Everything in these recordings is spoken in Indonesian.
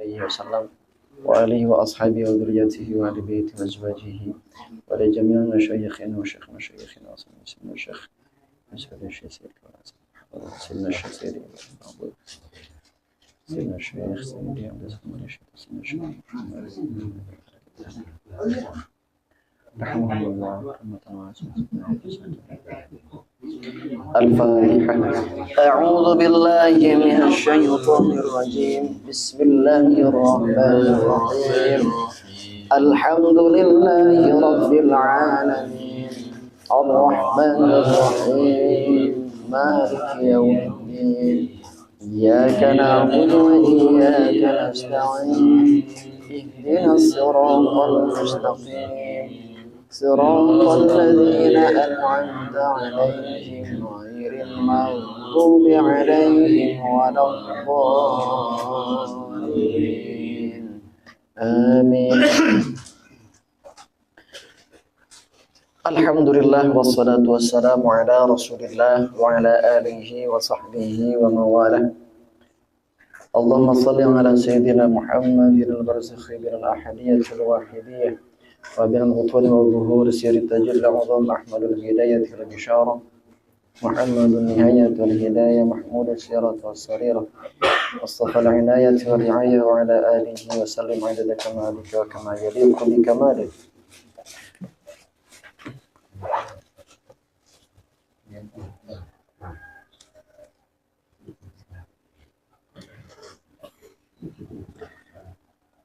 عليه وسلم وآله وأصحابه وذريته وآل بيته وأزواجه ولجميع مشايخنا وشيخ مشايخنا وسيدنا الشيخ سيدنا الشيخ سيدي سيدنا الشيخ سيدي عبد الشيخ سيدنا الشيخ محمد رحمه الله رحمة واسعة. الفاتحة. أعوذ بالله من الشيطان الرجيم. بسم الله الرحمن الرحيم. الحمد لله رب العالمين الرحمن الرحيم مالك يوم الدين إياك نعبد وإياك نستعين اهدنا الصراط المستقيم صراط الذين أنعمت عليهم غير المغضوب عليهم ولا الضالين آمين. Alhamdulillah wassalatu wassalamu ala Rasulillah wa ala alihi wa sahbihi wa mawalah. Allahumma salli ala sayyidina Muhammadin al-barzakhi bil ahadiyyah al-wahidiyyah wa bil butun wa zuhur sirri tajil azam ahmadul hidayah wal bishara Muhammadun nihayat wal hidayah mahmud sirat was sarira wastafa al-inayah wal riayah wa ala alihi wa sallim adada kamalika wa kama yaliqu bi kamalika.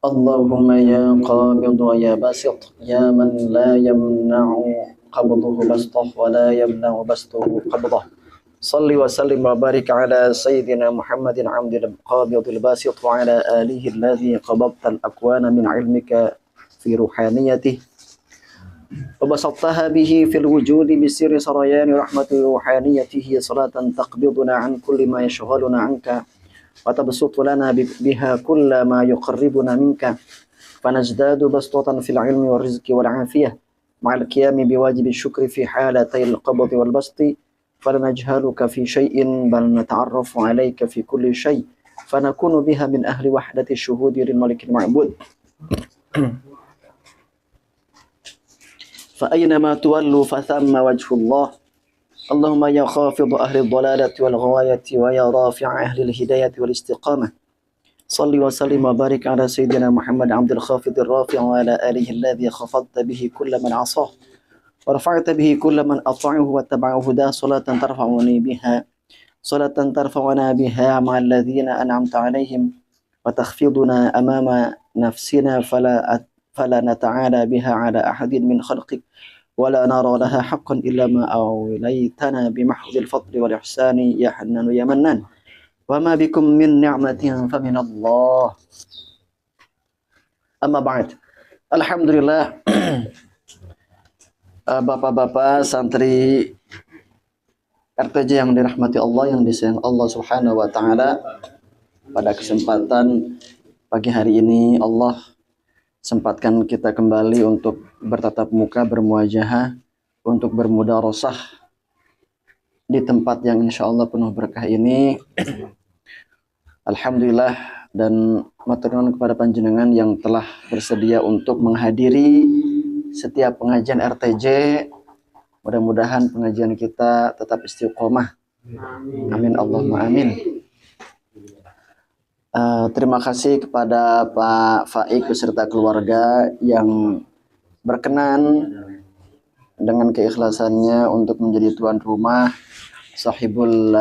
Allahumma ya qabid wa ya basit ya man la yamna'u qabduhu bastah wa la yamna'u bastuhu qabdah. Salli wa sallim wa barik ala sayyidina Muhammadin amdil qabidil basit wa ala alihi alladhi qabadta al-akwana min ilmika fi ruhaniyatih wa basattaha bihi fil wujudi bisirri sarayani rahmati ruhaniyatihi salatan taqbiduna an kulli ma yashghaluna anka وتبسط لنا بها كل ما يقربنا منك فنزداد بسطة في العلم والرزق والعافية مع القيام بواجب الشكر في حالتي القبض والبسط فلا نجهلك في شيء بل نتعرف عليك في كل شيء فنكون بها من أهل وحدة الشهود للملك المعبود فأينما تولوا فثم وجه الله اللهم يا خافض أهل الضلالة والغواية ويا رافع أهل الهداية والاستقامة صل وسلم وبارك على سيدنا محمد عبد الخافض الرافع وعلى آله الذي خفضت به كل من عصاه ورفعت به كل من أطاعه واتبع هداه صلاة ترفعنا بها مع الذين أنعمت عليهم وتخفضنا أمام نفسنا فلا نتعالى بها على أحد من خلقك ولا نرى لها حقا إلا ما أوليتنا بمحض الفضل والإحسان يا حنان يا منان وما بكم من نعمة فمن الله أما بعد. Alhamdulillah. Bapak-bapak santri RTJ yang dirahmati Allah, yang disayang Allah Subhanahu wa taala, pada kesempatan pagi hari ini Allah sempatkan kita kembali untuk bertatap muka, bermuajahah, untuk bermudarasah di tempat yang insya Allah penuh berkah ini. Alhamdulillah, dan matur nuwun kepada panjenengan yang telah bersedia untuk menghadiri setiap pengajian RTJ. Mudah-mudahan pengajian kita tetap istiqomah. Amin Allahumma amin. Terima kasih kepada Pak Faik beserta keluarga yang berkenan dengan keikhlasannya untuk menjadi tuan rumah sahibul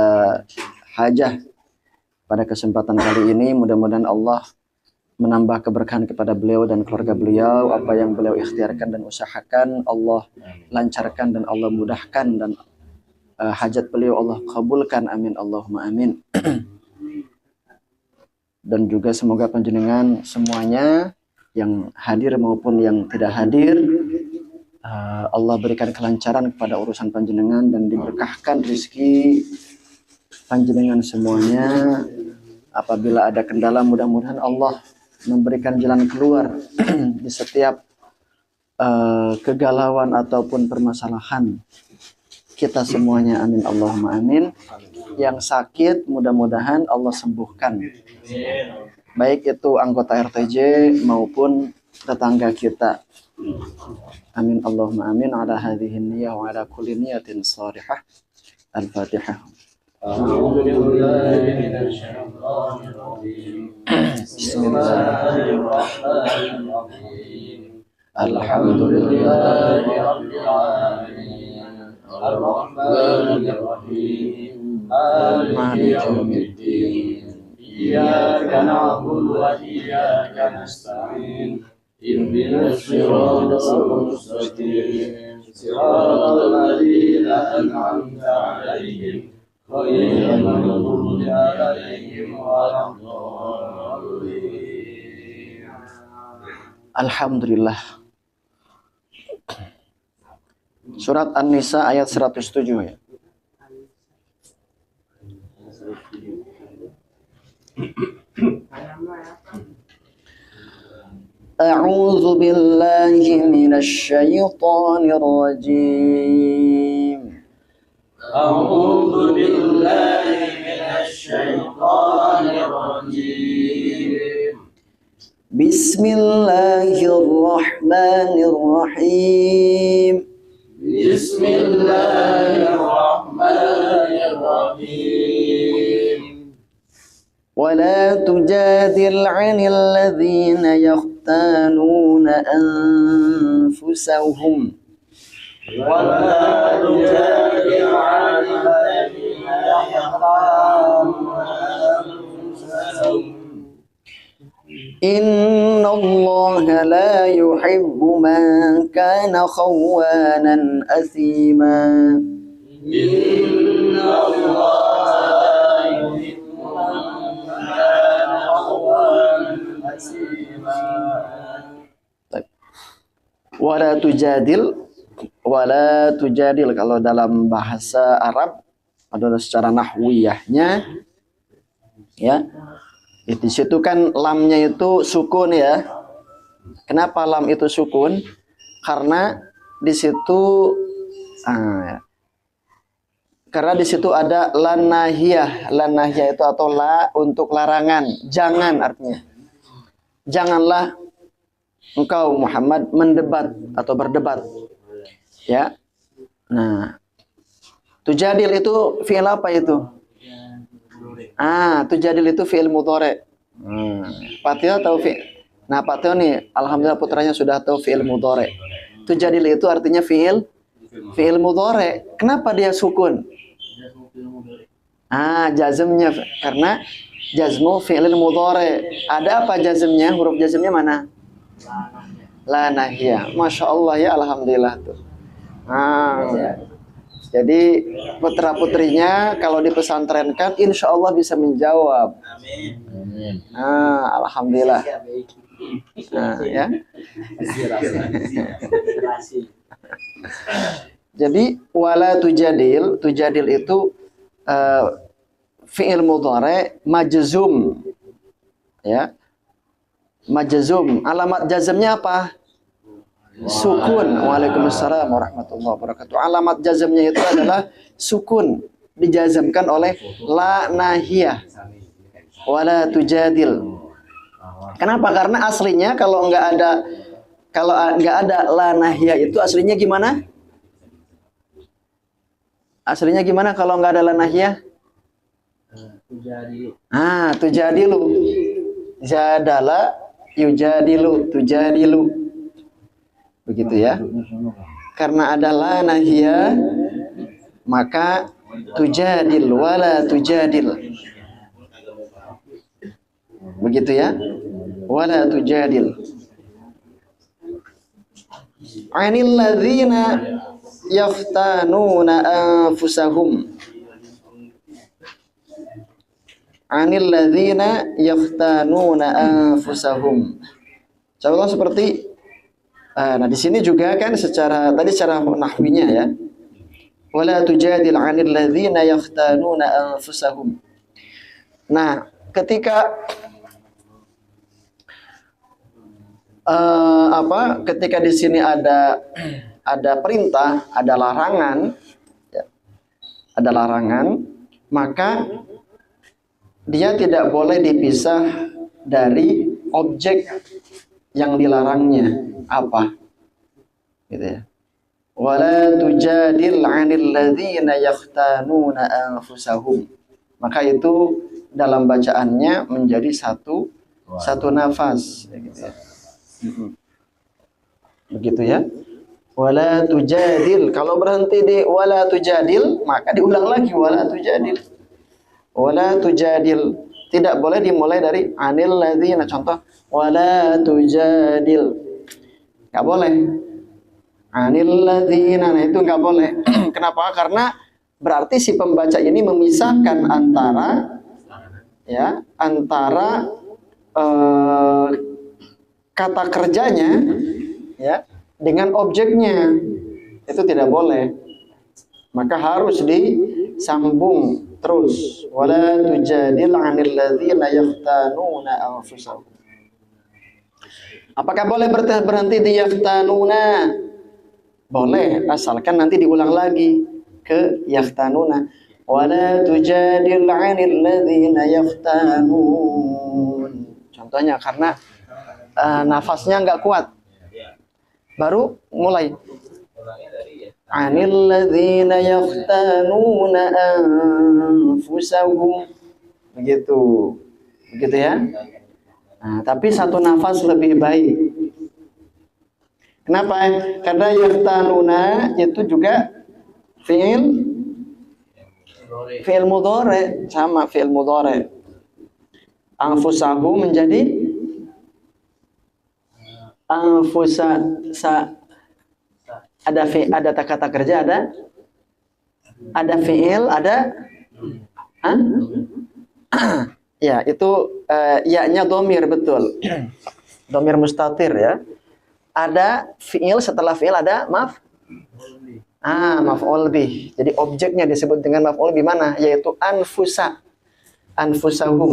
hajah pada kesempatan kali ini. Mudah-mudahan Allah menambah keberkahan kepada beliau dan keluarga beliau. Apa yang beliau ikhtiarkan dan usahakan Allah lancarkan dan Allah mudahkan, dan hajat beliau Allah kabulkan. Amin Allahumma amin. Dan juga semoga panjenengan semuanya yang hadir maupun yang tidak hadir, Allah berikan kelancaran kepada urusan panjenengan dan diberkahkan rezeki panjenengan semuanya. Apabila ada kendala, mudah-mudahan Allah memberikan jalan keluar di setiap kegalauan ataupun permasalahan kita semuanya. Amin Allahumma amin. Yang sakit mudah-mudahan Allah sembuhkan. baik itu anggota RTJ maupun tetangga kita. Amin Allahumma amin ala hadhihi niyyah wa ala kulli niyatin shalihah. Al-Fatihah. Bismillahirrahmanirrahim. Alhamdulillahi rabbil alamin. Ar-Rahmanir Rahim. Maliki yaumiddin. Iyyaka na'budu wa iyyaka nasta'in. Ihdinas siratal mustaqim. Siratal ladzina an'amta 'alaihim ghairil maghdubi 'alaihim waladdallin. Alhamdulillah. Surat An-Nisa ayat 107 ya. A'udzu billahi minasy syaithanir rajim. A'udzu billahi minasy syaithanir rajim. Bismillahirrahmanirrahim. Bismillahirrahmanirrahim. ولا تجادل عن الذين يختانون أنفسهم ولا تجادل عن الذين يختانون أنفسهم إن الله لا يحب من كان خوانا أثيما إن الله wala tujadil kalau dalam bahasa Arab adalah secara nahwiyahnya ya. Di situ kan lamnya itu sukun ya. Kenapa lam itu sukun? Karena di situ karena di situ ada lanahiyah. Lanahiyah itu atau la untuk larangan, jangan artinya. Janganlah engkau Muhammad mendebat atau berdebat. Ya. Nah, tujadil itu fi'il apa itu? Tujadil itu fi'il mudhari'. Patio tahu fi'il. Nah, Patio nih alhamdulillah putranya sudah tahu fi'il mudhari'. Tujadil itu artinya fi'il mudhari'. Kenapa dia sukun? Jazmnya karena jazmu fi'il mudhari'. Ada apa jazmnya? Huruf jazmnya mana? La nahiyah. Masya Allah ya, alhamdulillah tuh. Jadi putra putrinya kalau dipesantrenkan, insya Allah bisa menjawab. Amin. Alhamdulillah. Ya. Jadi wala tujadil itu fi'il mudhari' majzum. Ya. Majzum, alamat jazmnya apa? Sukun. Waalaikumsalam warahmatullahi wabarakatuh. Alamat jazmnya itu adalah sukun, dijazmkan oleh la nahiyah. Wala tujadil. Kenapa? Karena aslinya kalau nggak ada la nahiyah itu aslinya gimana? Aslinya gimana kalau nggak ada la nahiyah? Tujadilu. Jadala yujadilu, tujadilu. Begitu ya. Karena ada la nahiyah maka tujadil wala tujadil. Begitu ya. Wala tujadil. Anil ladzina yaftanuna anfusahum. Anil ladzina yaftanuna anfusahum. Contoh seperti di sini juga kan secara nahwinya ya. Wala tujadil 'anil ladzina yaftanuna anfusahum. Nah, ketika ketika di sini ada perintah, ada larangan, ya, ada larangan, maka dia tidak boleh dipisah dari objek yang dilarangnya apa, gitu ya. Wala tujadil 'anil ladzina yahtanuna anfusahum. Maka itu dalam bacaannya menjadi satu nafas, gitu ya. Begitu ya. Wala tujadil. Kalau berhenti di wala tujadil, maka diulang lagi wala tujadil. Wala tujadil. Tidak boleh dimulai dari 'anil ladzina. Contoh wala tujadil. Enggak boleh. 'Anil ladzina, nah itu nggak boleh. Kenapa? Karena berarti si pembaca ini memisahkan antara kata kerjanya ya dengan objeknya. Itu tidak boleh. Maka harus disambung terus. Wala tujadil 'anil ladzina yahtanuna anfusahum. Apakah boleh berhenti di yahtanuna? Boleh, asalkan nanti diulang lagi ke yahtanuna. Wala tujadil 'anil ladzina yahtanun. Contohnya karena nafasnya nggak kuat. Baru mulai. 'Anil ladzina yahtanuna anfusahum. Begitu. Begitu ya. Nah, tapi satu nafas lebih baik. Kenapa? Karena yahtanuna itu juga fi'il mudhari, sama fi'il mudhari. Anfusahu menjadi anfusa, ada kata kerja, ada fi'il, ada ya itu ya-nya dhamir, betul. Dhamir mustatir ya. Ada fi'il, setelah fi'il ada maf'ul bih. Jadi objeknya disebut dengan maf'ul bih mana? Yaitu anfusahum.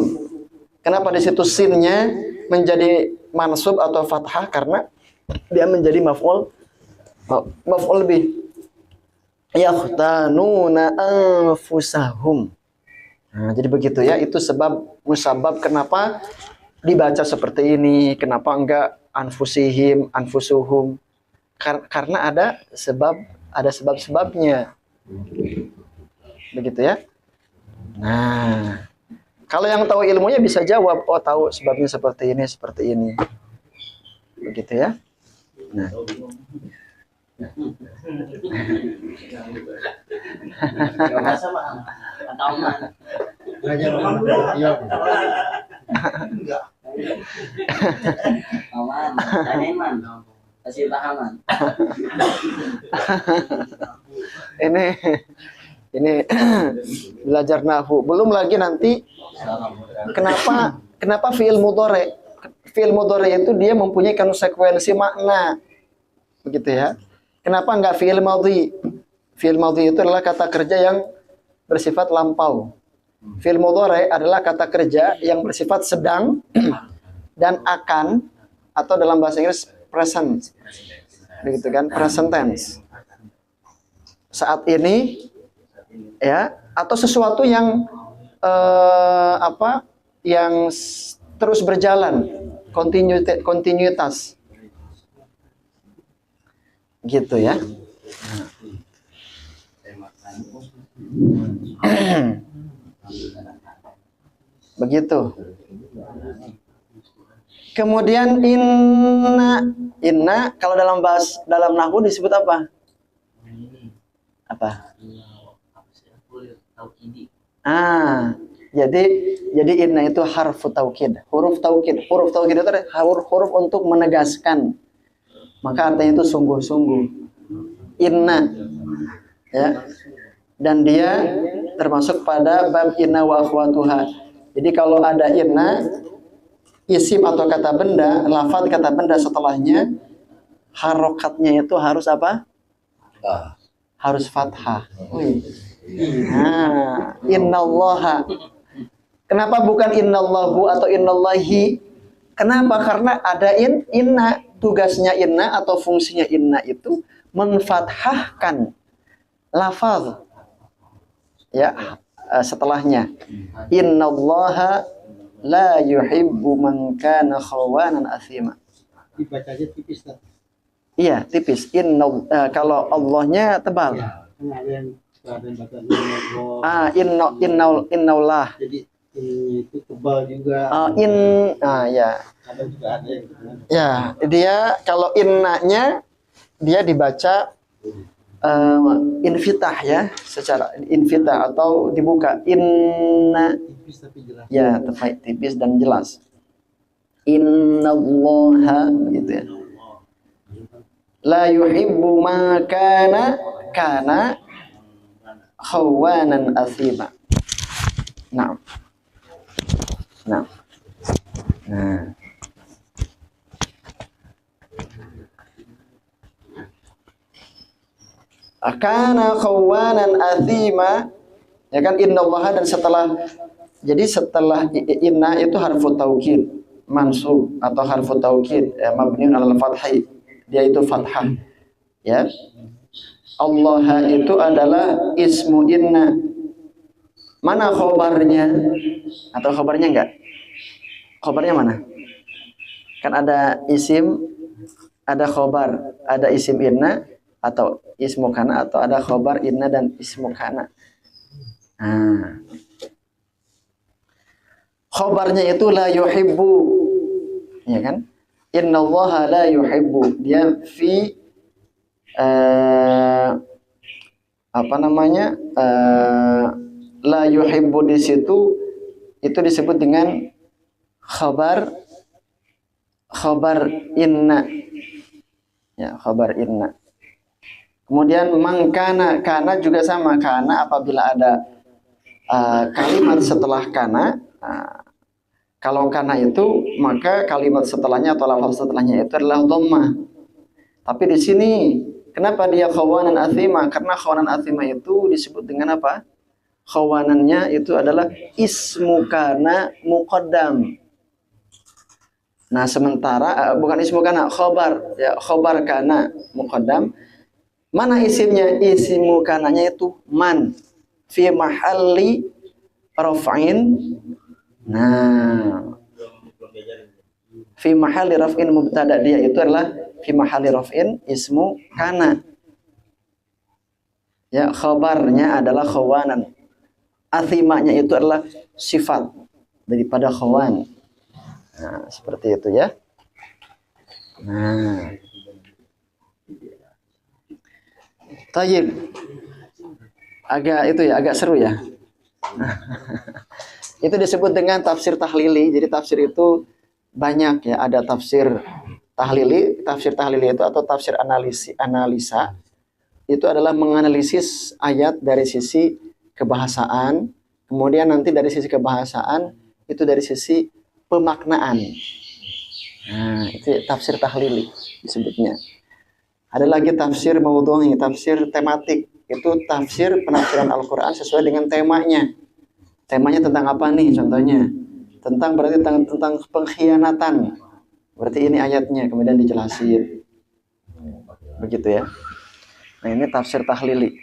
Kenapa di situ sinnya menjadi mansub atau fathah? Karena dia menjadi maf'ul bih. Yahtanuna anfusahum. Nah, jadi begitu ya. Itu musabab kenapa dibaca seperti ini. Kenapa enggak anfusihim, anfusuhum? Karena ada sebab-sebabnya. Begitu ya. Nah, kalau yang tahu ilmunya bisa jawab, oh tahu sebabnya seperti ini. Begitu ya. Nah. Ini belajar nahwu. Belum lagi nanti kenapa fi'il mudhari? Fi'il mudhari itu dia mempunyai konsekuensi makna. Begitu ya. Kenapa enggak fi'il madhi? Fi'il madhi itu adalah kata kerja yang bersifat lampau. Fi'il mudhari adalah kata kerja yang bersifat sedang dan akan, atau dalam bahasa Inggris present. Begitu kan? Present tense. Saat ini ya, atau sesuatu yang yang terus berjalan, kontinuitas. Gitu ya. Begitu. Kemudian inna kalau dalam nahwu disebut apa? Jadi inna itu harfu taukid, huruf taukid. Huruf taukid itu huruf untuk menegaskan. Maka artinya itu sungguh-sungguh. Inna ya. Dan dia termasuk pada bab inna wa akhwatuha. Jadi kalau ada inna, isim atau kata benda, lafaz kata benda setelahnya, harokatnya itu harus apa? Harus fathah. Nah, innallaha. Kenapa bukan innallahu atau innallahi? Kenapa? Karena ada inna. Tugasnya inna atau fungsinya inna itu menfathahkan lafaz ya setelahnya. Innallaha la yuhibbu man kana khawanan athima. Dibacanya tipis kan? Iya, tipis. Kalau Allahnya tebal. Ya, kan ada yang baca Innallah. Jadi ini itu tebal juga. Ya. Ada juga ada yang ya, dia kalau innanya dia dibaca infitah ya, secara infitah atau dibuka. Inna tipis tapi jelas. Ya, tepat, tipis dan jelas. Innallaha gitu ya. La yuhibbu ma kana khawanan athima. Nah. Kana khawanan athima, ya kan, innallaha, dan setelah inna itu harfu taukid mansub atau harfu taukid mabniun alal fathhi, dia itu fathah ya. Allah itu adalah ismu inna. Mana khobarnya? Atau khobarnya enggak? Khobarnya mana? Kan ada isim, ada khobar, ada isim inna atau ismu kana, atau ada khobar inna dan ismu kana. Khobarnya itu la yuhibbu, ya kan? Innallaha la yuhibbu, dia fi la yuhibbu di situ itu disebut dengan khabar inna, ya, khabar inna. Kemudian mangkana, kana juga sama. Kana apabila ada kalimat setelah kana, kalau kana itu maka kalimat setelahnya atau lafaz setelahnya itu adalah dhammah. Tapi di sini kenapa dia khawanan athima? Karena khawanan athima itu disebut dengan apa? Khawanannya itu adalah ismu kana muqaddam. Nah, sementara bukan ismu kana, khobar, ya, khobar kana muqaddam. Mana isimnya? Ismu kananya itu man fi mahalli raf'in. Nah, fi mahalli raf'in mubtada, dia itu adalah fi mahalli raf'in ismu kana. Ya, khabarnya adalah khawanan. Athimanya itu adalah sifat daripada khawan. Nah, seperti itu ya. Nah, tayyib. Agak seru ya. Itu disebut dengan tafsir tahlili. Jadi tafsir itu banyak ya, ada tafsir tahlili. Tafsir tahlili itu atau tafsir analisa itu adalah menganalisis ayat dari sisi kebahasaan, kemudian nanti dari sisi kebahasaan itu dari sisi pemaknaan. Nah, itu tafsir tahlili disebutnya. Ada lagi tafsir maudhu'i, tafsir tematik. Itu tafsir penafsiran Al-Qur'an sesuai dengan temanya. Temanya tentang apa nih contohnya? Tentang pengkhianatan. Berarti ini ayatnya, kemudian dijelasin. Begitu ya. Nah, ini tafsir tahlili.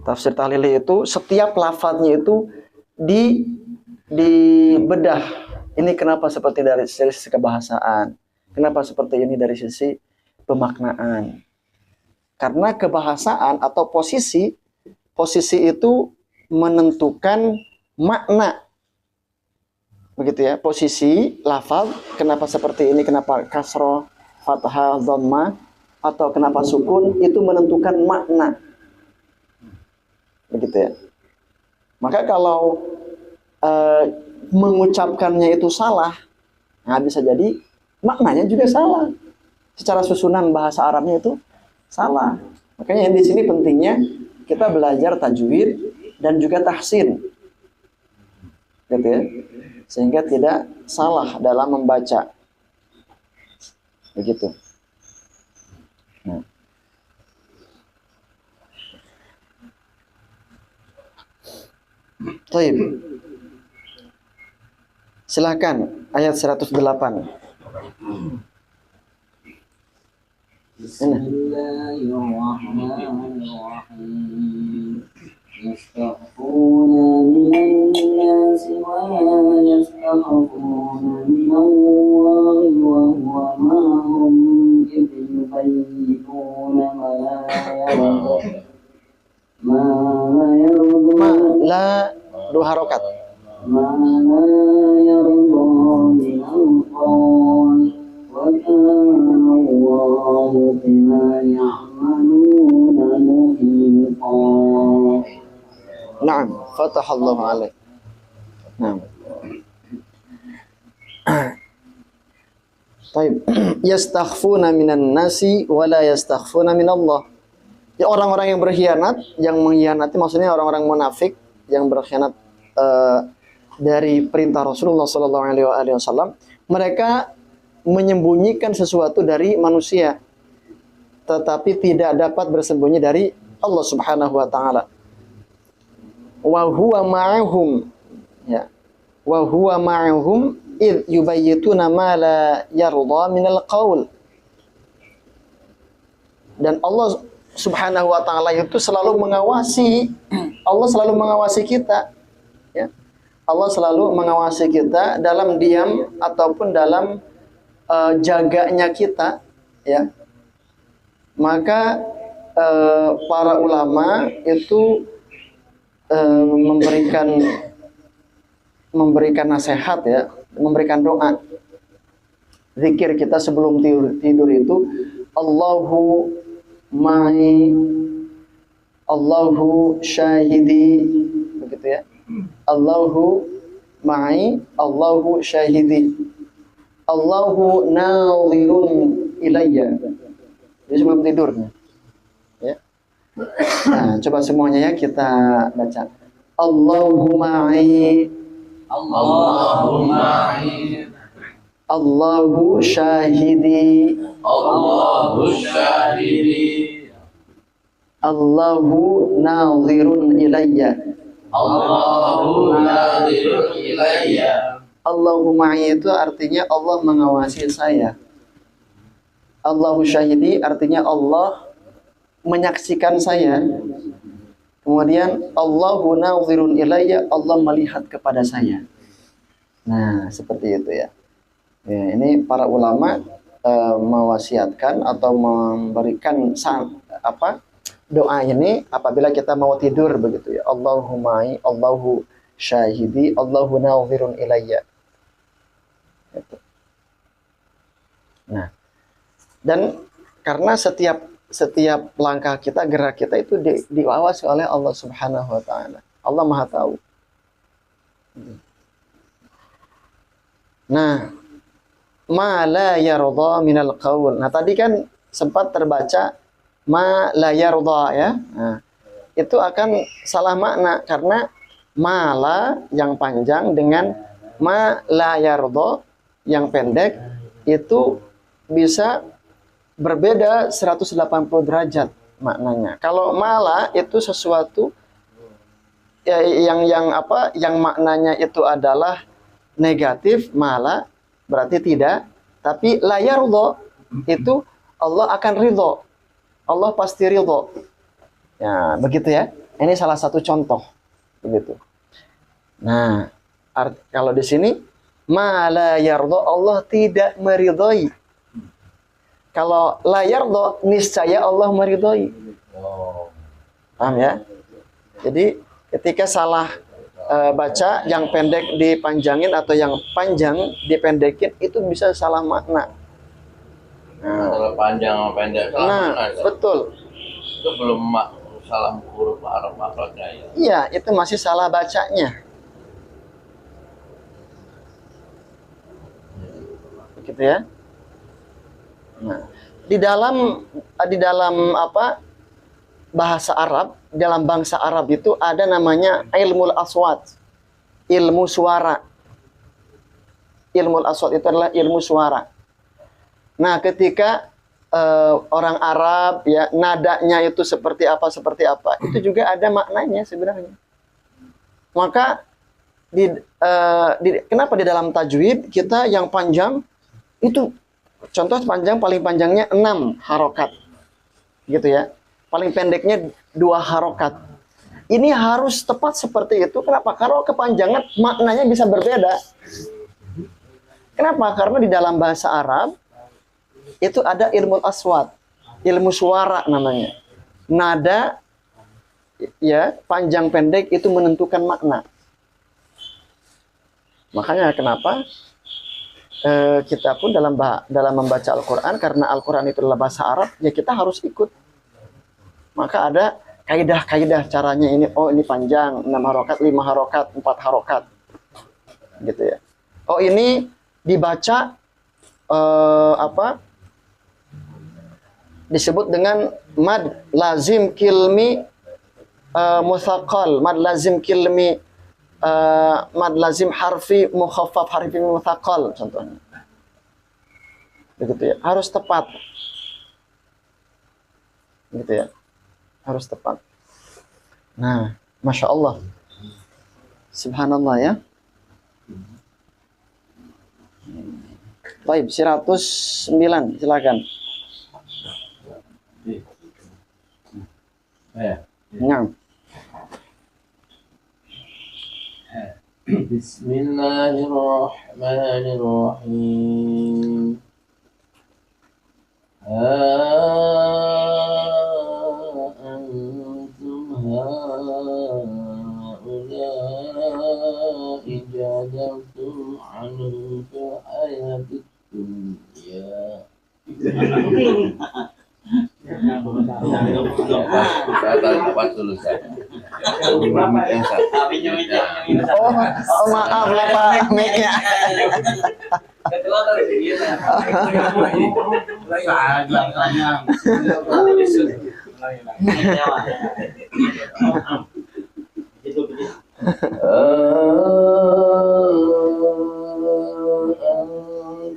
Tafsir tahlili itu setiap lafadznya itu dibedah. Ini kenapa seperti dari sisi kebahasaan? Kenapa seperti ini dari sisi pemaknaan? Karena kebahasaan atau posisi itu menentukan makna. Begitu ya, posisi lafaz, kenapa seperti ini, kenapa kasroh, fathah, dhammah, atau kenapa sukun, itu menentukan makna. Begitu ya. Maka kalau mengucapkannya itu salah, nah bisa jadi maknanya juga salah. Secara susunan bahasa Arabnya itu salah. Makanya di sini pentingnya kita belajar tajwid dan juga tahsin. Gitu ya. Sehingga tidak salah dalam membaca. Begitu. Nah. Baik. Silakan ayat 108. Bismillahirrahmanirrahim. يستخفون من الناس ولا يستخفون من الله وهو معهم إذ يبيتون ما لا يرضى La dua harokat. ما لا يرضى من القول وكان الله بما يعملون محيطا. Naam, fatahallahu alaik. Naam. Taib. Yastakhfuna minan nasi wa la yastakhfuna minallah. Ya, orang-orang yang berkhianat, yang mengkhianati maksudnya orang-orang munafik yang berkhianat dari perintah Rasulullah sallallahu alaihi wasallam, mereka menyembunyikan sesuatu dari manusia tetapi tidak dapat bersembunyi dari Allah Subhanahu wa taala. Wa huwa ma'ahum, ya. Wa huwa ma'ahum id yubayyituna ma la yarda minal qaul. Dan Allah Subhanahu wa taala itu selalu mengawasi, Allah selalu mengawasi kita, ya. Allah selalu mengawasi kita dalam diam ataupun dalam jaganya kita, ya. Maka para ulama itu memberikan nasihat, ya, memberikan doa. Zikir kita sebelum tidur itu Allahu ma'i, Allahu syahidi, begitu ya. Allahu ma'i, Allahu syahidi, Allahu nadhirun ilayya. Jadi sebelum tidurnya, ya. Nah, coba semuanya ya kita baca. Allahu ma'i, Allahu ma'i, Allahu syahidi, Allahu syahidi, Allahu nadhirun ilayya. Allahu nadhirun ilayya. Allahu ma'i itu artinya Allah mengawasi saya. Allahu syahidi artinya Allah menyaksikan saya. Kemudian Allahu nadhirun ilayya, Allah melihat kepada saya. Nah, seperti itu ya. Ya, ini para ulama mewasiatkan atau memberikan doa ini apabila kita mau tidur begitu ya. Allahu ma'i, Allahu syahidi, Allahu nadhirun ilayya. Gitu. Nah, dan karena setiap langkah kita, gerak kita itu diawasi oleh Allah Subhanahu wa taala. Allah Maha tahu. Nah, ma la yarda minal qaul. Nah, tadi kan sempat terbaca ma la yarda ya. Nah, itu akan salah makna karena ma la yang panjang dengan ma la yarda yang pendek itu bisa berbeda 180 derajat maknanya. Kalau mala itu sesuatu ya, yang maknanya itu adalah negatif, mala berarti tidak, tapi la yarda itu Allah akan ridho. Allah pasti ridho. Ya, begitu ya. Ini salah satu contoh begitu. Nah, kalau di sini ma la yarda, Allah tidak meridhoi. Kalau la yarda, niscaya Allah meridhoi. Paham ya? Jadi ketika salah baca, yang pendek dipanjangin atau yang panjang dipendekin, itu bisa salah makna. Kalau panjang sama pendek salah makna, betul. Itu belum salah huruf Arab makhluknya ya. Iya, itu masih salah bacanya. Begitu ya. Nah, di dalam bahasa Arab, dalam bangsa Arab itu ada namanya ilmul aswat, ilmu suara. Ilmul aswat itu adalah ilmu suara. Nah, ketika orang Arab ya nadanya itu seperti apa, itu juga ada maknanya sebenarnya. Maka kenapa di dalam tajwid kita yang panjang itu, contoh paling panjangnya 6 harokat gitu ya, paling pendeknya 2 harokat. Ini harus tepat seperti itu. Kenapa? Kalau kepanjangan maknanya bisa berbeda. Kenapa? Karena di dalam bahasa Arab itu ada ilmu aswat, ilmu suara namanya. Nada ya, panjang pendek itu menentukan makna. Makanya kenapa kita pun dalam membaca Al-Quran, karena Al-Quran itu adalah bahasa Arab, ya kita harus ikut. Maka ada kaidah-kaidah caranya ini. Oh, ini panjang, 6 harokat, 5 harokat, 4 harokat, gitu ya. Oh, ini dibaca disebut dengan mad lazim kilmi muthaqal, mad lazim kilmi mad lazim harfi mukhaffaf, harfi muthaqal contohnya. Begitu ya, harus tepat. Gitu ya. Harus tepat. Nah, Masya Allah. Subhanallah ya. Baik, 109, silakan. Nah. Bismillahirrahmanirrahim. Antum haula'i jadaltum anhum fil hayatid dunya. Oh, maaf lah Pak, mic-nya.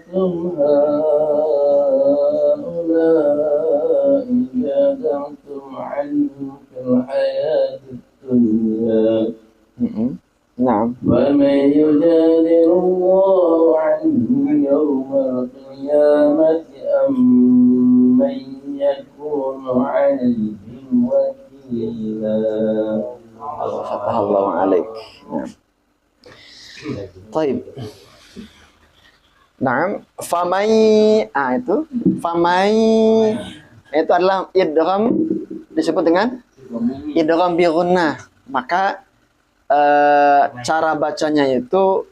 Antum haula'i jadaltum anhum fil hayatid dunya. Naam. ومن يجادل الله عنهم يوم القيامة أم من يكون عليهم وكيلا. Fatahullahu alaik. Taib. Naam, famai itu adalah idgham, disebut dengan idgham bi gunnah. Maka cara bacanya itu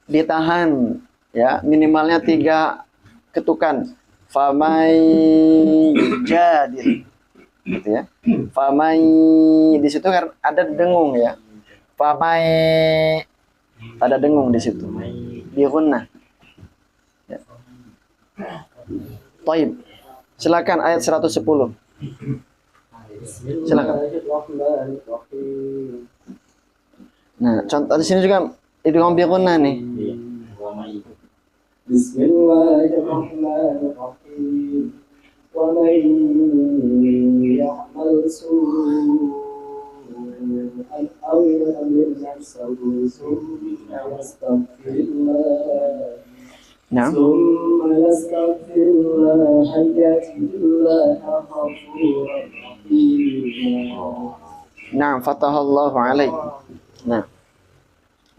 ditahan ya, minimalnya 3 ketukan. Famai jadil, gitu ya. Famai di situ kan ada dengung ya. Famai ada dengung di situ. Bi gunnah. Ya. Taib. Silakan ayat 110. Silakan. Nah, contoh di sini juga idgham bi gunnah nih. Bismillahirrahmanirrahim. Wa man ya'mal su'an aw yadhlim nafsahu thumma yastaghfirullah. Nah. Thumma yastaghfirullah yajidullaha ghafuran rahim. Nah, fatahallahu alaik. Nah,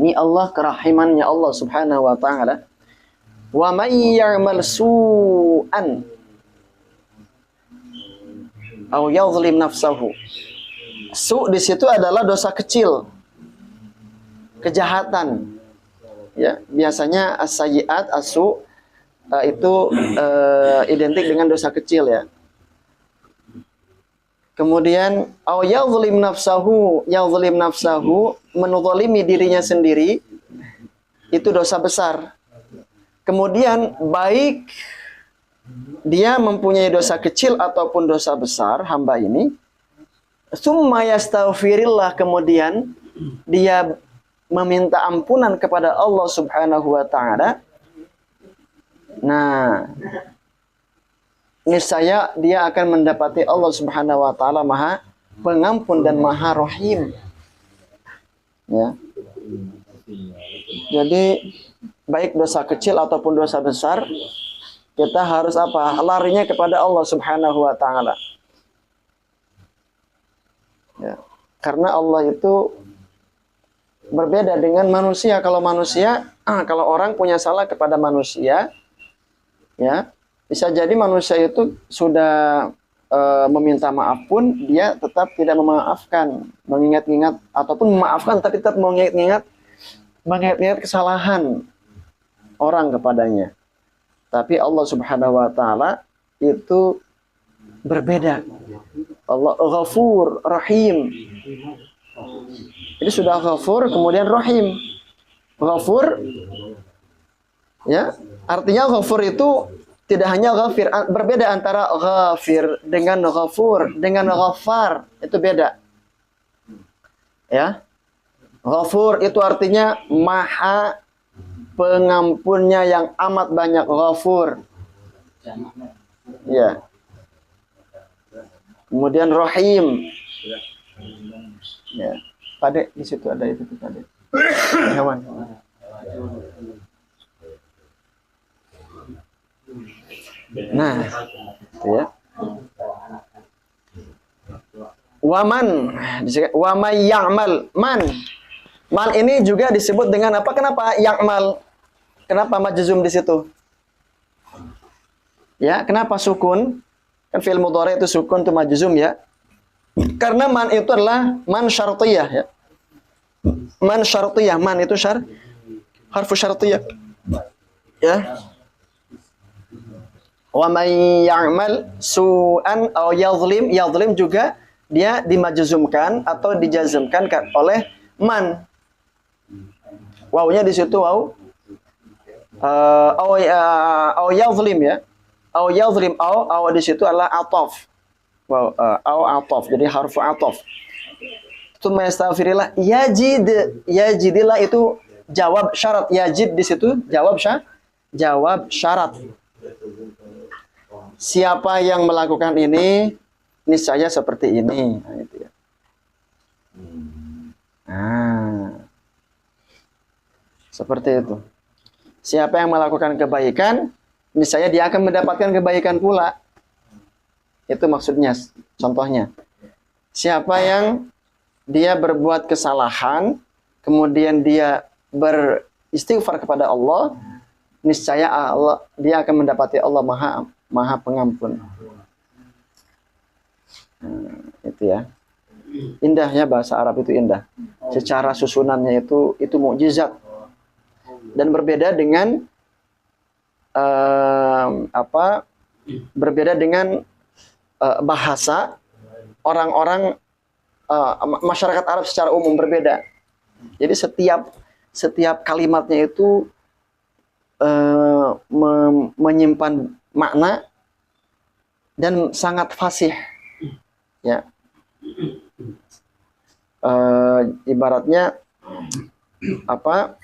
ini Allah kerahimannya Allah Subhanahu wa taala. Wa may ya'mal su'an aw yadhlim nafsahu. Su di situ adalah dosa kecil, kejahatan. Ya, biasanya as-sayyi'at, as-su itu identik dengan dosa kecil ya. Kemudian aw yadhlim nafsahu, mendzalimi dirinya sendiri, itu dosa besar. Kemudian baik dia mempunyai dosa kecil ataupun dosa besar, hamba ini, summa yastaghfirillah, kemudian dia meminta ampunan kepada Allah Subhanahu wa taala. Nah, niscaya dia akan mendapati Allah Subhanahu wa taala Maha Pengampun dan Maha Rahim. Ya. Jadi baik dosa kecil ataupun dosa besar, kita harus apa? Larinya kepada Allah Subhanahu wa taala. Ya. Karena Allah itu berbeda dengan manusia. Kalau manusia, kalau orang punya salah kepada manusia, ya bisa jadi manusia itu sudah meminta maaf pun dia tetap tidak memaafkan, mengingat-ingat ataupun memaafkan tapi tetap mengingat-ingat kesalahan orang kepadanya. Tapi Allah Subhanahu wa taala itu berbeda. Allah Ghafur Rahim. Jadi sudah Ghafur kemudian Rahim. Ghafur ya, artinya Ghafur itu tidak hanya ghafir, berbeda antara ghafir dengan ghafur, dengan ghafar, itu beda. Ya. Ghafur itu artinya maha pengampunnya yang amat banyak, ghafur. Ya. Kemudian rahim. Ya. Pade di situ ada itu tuh Pade. Hewan. Nah, ya. Waman, wamay ya'mal, man. Man ini juga disebut dengan apa? Kenapa ya'mal? Kenapa majzum di situ? Ya, kenapa sukun? Kan fi'il mudhari itu sukun itu majzum ya. Karena man itu adalah man syartiyah ya. Man syartiyah, man itu harfu syartiyah. Ya. Wa may ya'mal su'an aw yadhlim, yadhlim juga dia dimajzumkan atau dijazmkan oleh man. Wawunya di situ waw aw yadhlim ya. Aw yadhlim aw di situ adalah ataf. Wow, aw ataf. Jadi harfu ataf. Tsumma yastaghfirillah yajidilah itu jawab syarat. Yajid di situ jawab syarat. Siapa yang melakukan ini, niscaya seperti ini. Nah, itu ya. Seperti itu. Siapa yang melakukan kebaikan, niscaya dia akan mendapatkan kebaikan pula. Itu maksudnya, contohnya. Siapa yang dia berbuat kesalahan, kemudian dia beristighfar kepada Allah, niscaya dia akan mendapati Allah Maha Pengampun. Itu ya. Indahnya bahasa Arab itu indah. Secara susunannya itu mukjizat. Dan berbeda dengan berbeda dengan bahasa orang-orang masyarakat Arab secara umum berbeda. Jadi setiap kalimatnya itu menyimpan makna dan sangat fasih, ya. Ibaratnya apa?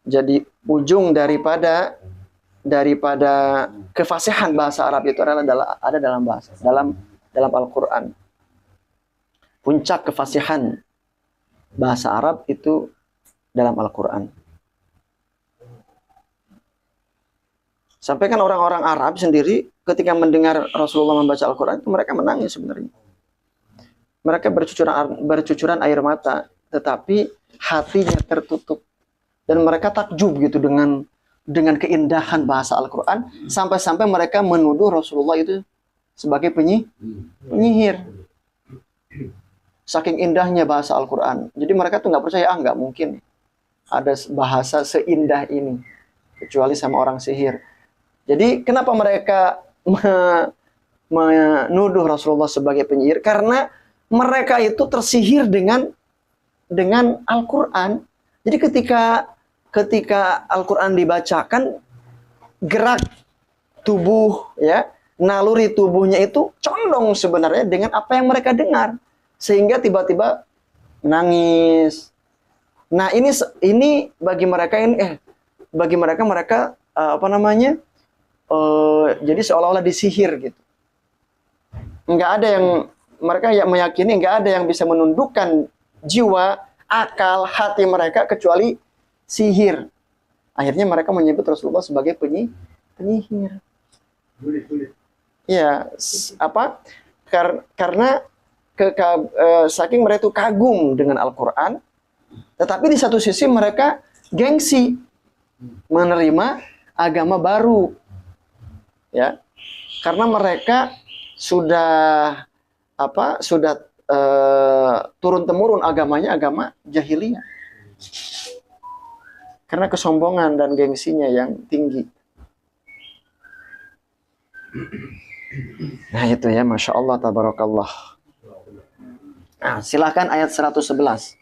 Jadi ujung daripada kefasihan bahasa Arab itu adalah ada dalam Al-Quran. Puncak kefasihan bahasa Arab itu dalam Al-Quran. Sampai kan orang-orang Arab sendiri ketika mendengar Rasulullah membaca Al-Quran itu mereka menangis sebenarnya. Mereka bercucuran air mata, tetapi hatinya tertutup. Dan mereka takjub gitu dengan keindahan bahasa Al-Quran, sampai-sampai mereka menuduh Rasulullah itu sebagai penyihir. Saking indahnya bahasa Al-Quran. Jadi mereka tuh nggak percaya, nggak mungkin ada bahasa seindah ini kecuali sama orang sihir. Jadi kenapa mereka menuduh Rasulullah sebagai penyihir? Karena mereka itu tersihir dengan Al-Quran. Jadi ketika Al-Quran dibacakan, gerak tubuh ya, naluri tubuhnya itu condong sebenarnya dengan apa yang mereka dengar, sehingga tiba-tiba nangis. Nah, ini bagi mereka jadi seolah-olah disihir gitu. Nggak ada yang mereka meyakini nggak ada yang bisa menundukkan jiwa, akal, hati mereka kecuali sihir. Akhirnya mereka menyebut Rasulullah sebagai penyihir. Ya, karena saking mereka itu kagum dengan Al-Quran, tetapi di satu sisi mereka gengsi menerima agama baru, ya, karena mereka sudah turun temurun agamanya agama jahiliyah, karena kesombongan dan gengsinya yang tinggi. Nah itu ya, Masya Allah, Tabarakallah. Nah, silakan ayat 111.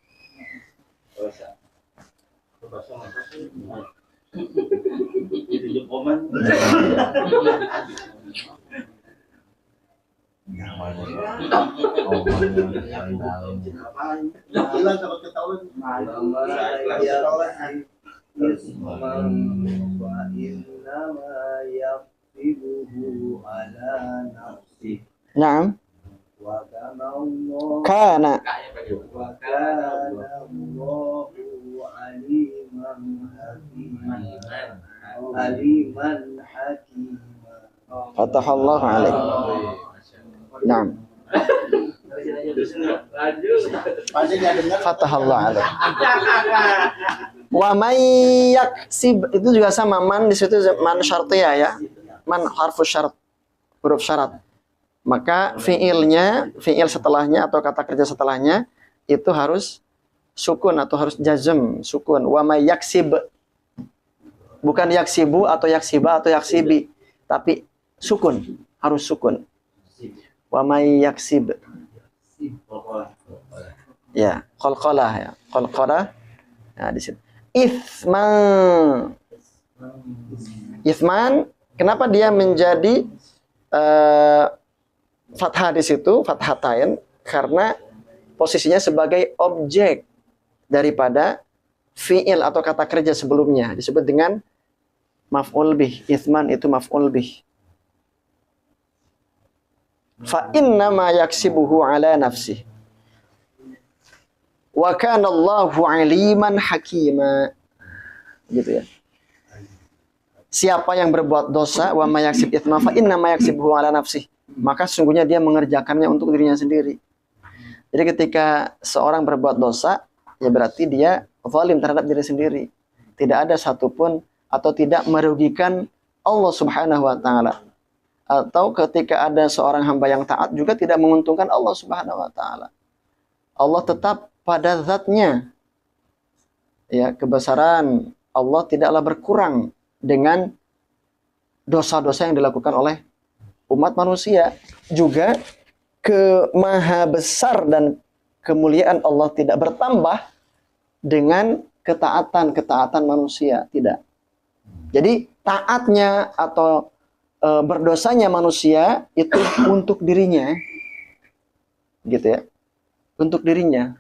Naam. Kana Fatahallahu alaik. Naam. Fatahallahu alaik. Wa may yaksib, itu juga sama, man di situ man syartiyah ya. Man harfu syarat, huruf syarat. Maka fiil setelahnya atau kata kerja setelahnya itu harus sukun atau harus jazm, sukun. Wa may yaksib. Bukan yaksibu atau yaksiba atau yaksibi, tapi sukun, harus sukun. Wa may yaksib. Ya, qalqalah ya. Qalqalah. Nah, di situ. Ithman, kenapa dia menjadi fathah di situ, fathatain? Karena posisinya sebagai objek daripada fi'il atau kata kerja sebelumnya, disebut dengan maf'ul bih. Ithman itu maf'ul bih. Fa inna ma yaksibuhu ala nafsih. Wa kana Allahu aliman hakima. Gitu ya. Siapa yang berbuat dosa, wa ma yaksib ithma fa inna ma yaksibuhu ala nafsih, maka sesungguhnya dia mengerjakannya untuk dirinya sendiri. Jadi ketika seorang berbuat dosa, ya berarti dia zalim terhadap diri sendiri. Tidak ada satupun atau tidak merugikan Allah Subhanahu wa taala. Atau ketika ada seorang hamba yang taat juga tidak menguntungkan Allah Subhanahu wa taala. Allah tetap pada zatnya. Ya, kebesaran Allah tidaklah berkurang dengan dosa-dosa yang dilakukan oleh umat manusia. Juga kemaha besar dan kemuliaan Allah tidak bertambah dengan ketaatan manusia, tidak. Jadi taatnya atau berdosanya manusia itu untuk dirinya, gitu ya, untuk dirinya.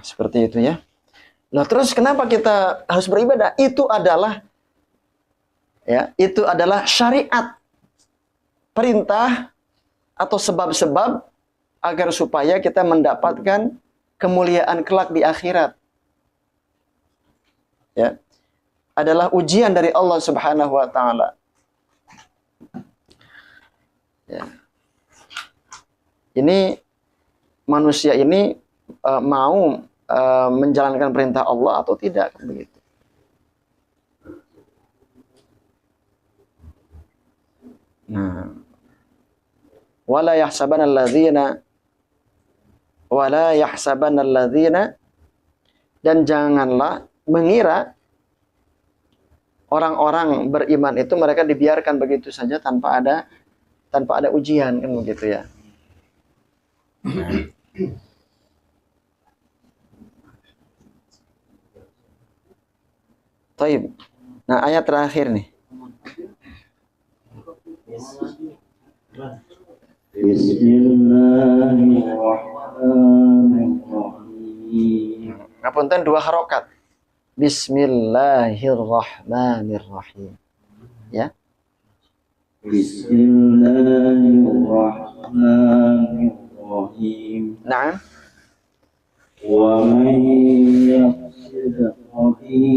Seperti itu ya. Nah terus kenapa kita harus beribadah? Itu adalah syariat, perintah atau sebab-sebab agar supaya kita mendapatkan kemuliaan kelak di akhirat. Ya. Adalah ujian dari Allah Subhanahu wa taala. Ya. Ini manusia ini mau menjalankan perintah Allah atau tidak, begitu. Nah, wala yahsabanna alladzina, dan janganlah mengira orang-orang beriman itu mereka dibiarkan begitu saja tanpa ada ujian, kan begitu ya. Taib. Nah, ayat terakhir nih. Bismillahirrahmanirrahim. Ngapunten 2 harokat. Bismillahirrahmanirrahim. Ya. Bismillahirrahmanirrahim. Nah. Wa man yaqsid khati'atan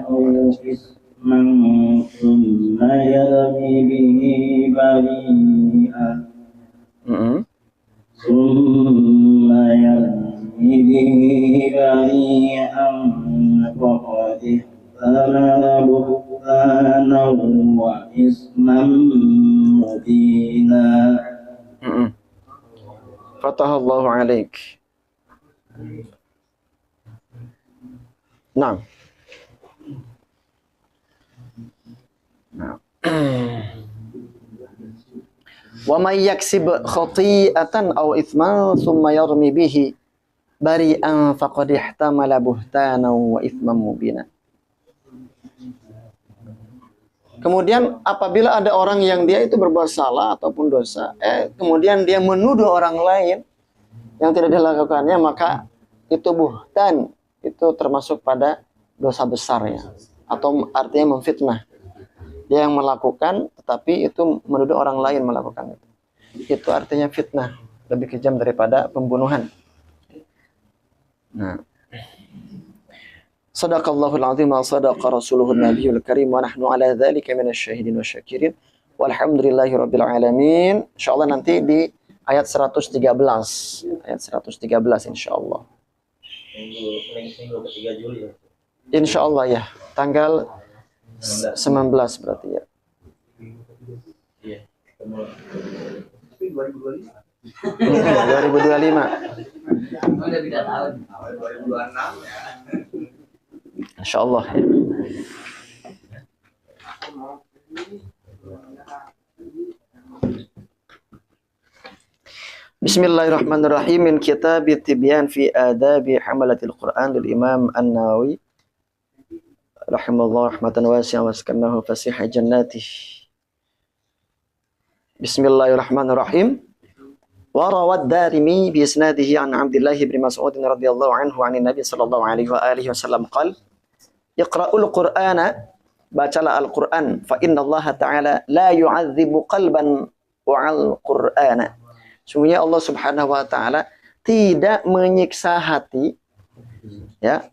aw isman thumma yarmi Fatahallahu alaik. Nah. Wa may yaksib khati'atan aw itsman tsumma yarmi bihi bari'an faqad ihtamala buhtanan wa itsman mubina. Kemudian apabila ada orang yang dia itu berbuat salah ataupun dosa, kemudian dia menuduh orang lain yang tidak dilakukannya, maka itu buhtan, itu termasuk pada dosa besar ya, atau artinya memfitnah. Dia yang melakukan, tetapi itu menuduh orang lain melakukan itu. Itu artinya fitnah, lebih kejam daripada pembunuhan. Nah, Sadaqallahul azim wa sadaqa rasuluhun nabiyul karim wa nahnu ala dzalika minasyahidin wasyakirin walhamdulillahi rabbil alamin. Insyaallah nanti di ayat 113. Ayat 113 insyaallah. Minggu ketiga Juli ya. Insyaallah ya, tanggal 19 berarti ya. Iya. Tapi 2025. 2025. Udah tidak tahu. 2026 ya. Insyaallah ya. Bismillahirrahmanirrahim. Min kitab Tibyan fi adabi hamalatil Quran lil Imam An-Nawawi rahimahullah rahmatan wasi'ah wa sakannahu fasiha jannatih. Bismillahirrahmanirrahim. Wa rawad Darimi bi isnadihi an Abdullah bin Mas'ud radhiyallahu anhu 'an Nabi sallallahu alaihi wa alihi wasallam qala Iqra'ul Qur'ana, bacalah Al-Qur'an, fa innallaha ta'ala la yu'adzibu qalban wa'al Qur'ana. Sungguhnya Allah Subhanahu wa taala tidak menyiksa hati, ya.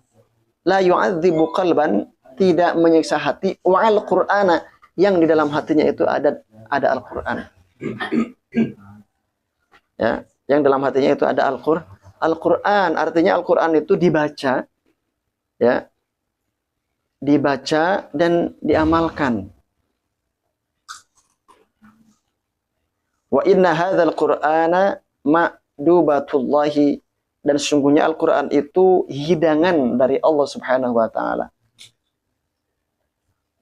La yu'adzibu qalban, tidak menyiksa hati, wa'al Qur'ana, yang di dalam hatinya itu ada Al-Qur'an. Ya, yang dalam hatinya itu ada Al-Qur'an, artinya Al-Qur'an itu dibaca, ya. Dibaca dan diamalkan. Wa inna hadzal Qur'ana ma'dubatullahi, dan sesungguhnya Al-Qur'an itu hidangan dari Allah Subhanahu wa taala.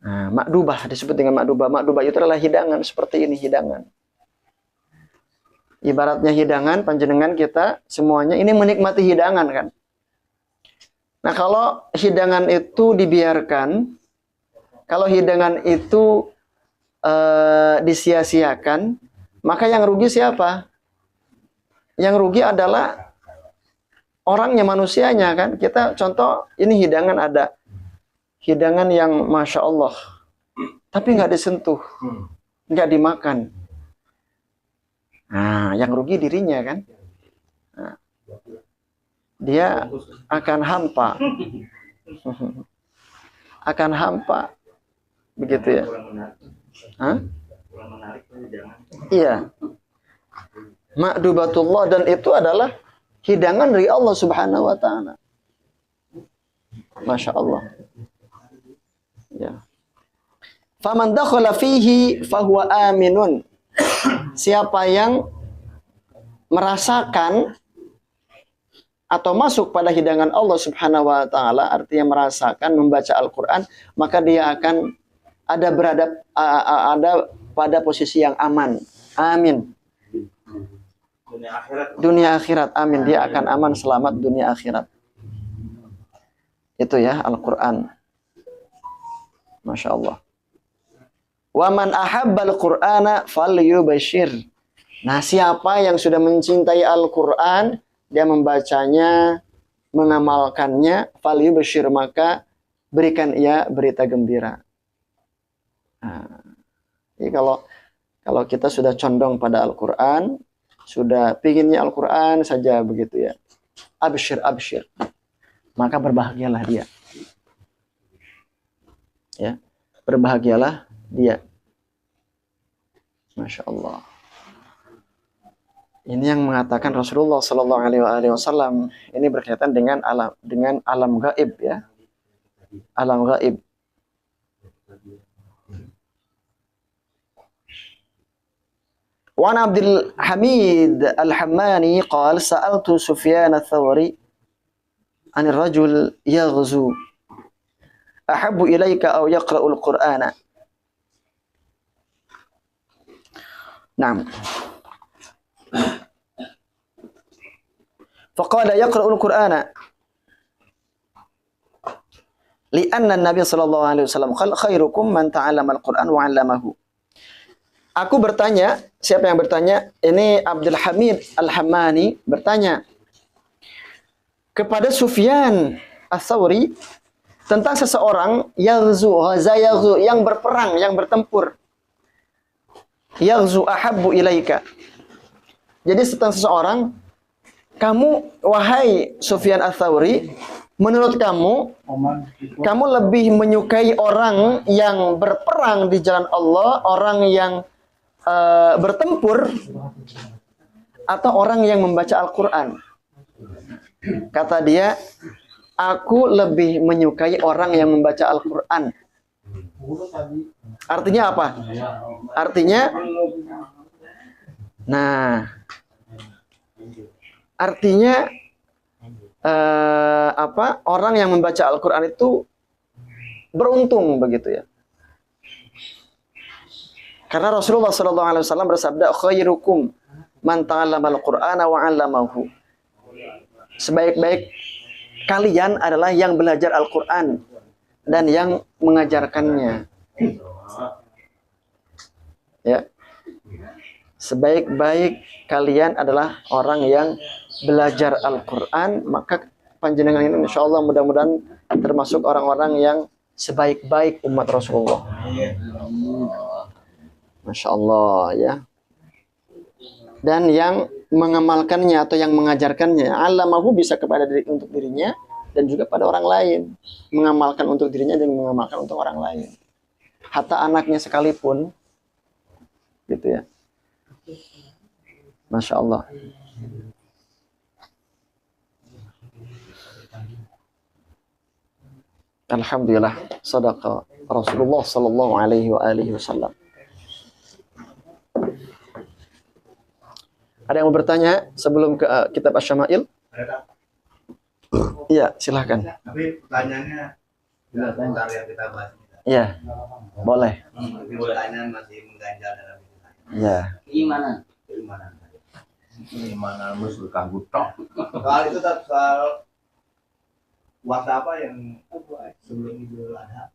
Nah, ma'dubah disebut dengan ma'dubah. Ma'dubah itu adalah hidangan, seperti ini hidangan. Ibaratnya hidangan, panjenengan kita semuanya ini menikmati hidangan kan. Nah, kalau hidangan itu dibiarkan, kalau hidangan itu disia-siakan, maka yang rugi siapa? Yang rugi adalah orangnya, manusianya kan. Kita contoh, ini hidangan ada. Hidangan yang Masya Allah. Tapi nggak disentuh. Nggak dimakan. Nah, yang rugi dirinya kan. Nah, dia akan hampa. Akan hampa. Begitu ya. Hah? Iya. Ma'dubatullah, dan itu adalah hidangan dari Allah Subhanahu wa taala. Masya Allah. Ya. Faman dakhala fihi fahuwa aminun. Siapa yang merasakan atau masuk pada hidangan Allah Subhanahu wa taala, artinya merasakan membaca Al-Qur'an, maka dia akan ada pada posisi yang aman. Amin. Dunia akhirat, amin. Dia akan aman, selamat dunia akhirat. Itu ya Al-Qur'an. Masya Allah. Wa man ahabbal Qur'ana falyubashir. Nah, siapa yang sudah mencintai Al-Qur'an, dia membacanya, mengamalkannya, falyubashir, maka berikan ia berita gembira. Nah, jadi kalau kita sudah condong pada Al-Qur'an, sudah pinginnya Al-Qur'an saja begitu ya. Abshir, abshir. Maka berbahagialah dia. Ya, berbahagialah dia. Masya Allah. Ini yang mengatakan Rasulullah Sallallahu Alaihi Wasallam. Ini berkaitan dengan alam gaib ya. Alam gaib. Wa an Abdul Hamid Al-Hammani qala sa'altu Sufyan Ats-Tsauri 'anil rajul yaghzu ahabbu ilaika aw yaqra'ul Qur'ana. Naam. Faqala yaqra'ul Qur'ana li'anna an-nabiy sallallahu alaihi wasallam qala khairukum man ta'allama al-Qur'an wa 'allamahu. Aku bertanya, siapa yang bertanya? Ini Abdul Hamid Al-Hammani bertanya kepada Sufyan Ats-Tsauri tentang seseorang yaghzu, ghaza yaghzu, yang berperang, yang bertempur. Yaghzu ahabbu ilaika. Jadi tentang seseorang, kamu wahai Sufyan Ats-Tsauri, menurut kamu lebih menyukai orang yang berperang di jalan Allah, orang yang bertempur, atau orang yang membaca Al-Quran? Kata dia, aku lebih menyukai orang yang membaca Al-Quran. Artinya apa? Artinya orang yang membaca Al-Quran itu beruntung, begitu ya. Karena Rasulullah SAW bersabda, khairukum man ta'allama al-Qur'ana wa 'allamahu. Sebaik-baik kalian adalah yang belajar Al-Quran dan yang mengajarkannya. Ya. Sebaik-baik kalian adalah orang yang belajar Al-Quran, maka panjenengan ini insya Allah mudah-mudahan termasuk orang-orang yang sebaik-baik umat Rasulullah. Masya Allah ya. Dan yang mengamalkannya atau yang mengajarkannya, alamahu bisa kepada untuk dirinya dan juga pada orang lain. Mengamalkan untuk dirinya dan mengamalkan untuk orang lain. Hatta anaknya sekalipun, gitu ya. Masya Allah. Alhamdulillah, sadaqa Rasulullah sallallahu alaihi wasallam. Ada yang mau bertanya sebelum ke kitab Asy-Syama'il? Iya, silahkan. Tapi pertanyaannya sebentar yang kita bahas ini. Iya, boleh. Pertanyaan masih mengganjal dalam kita. Iya. Gimana musuh kagutok? Soal itu soal puasa apa yang sebelum Idul Adha?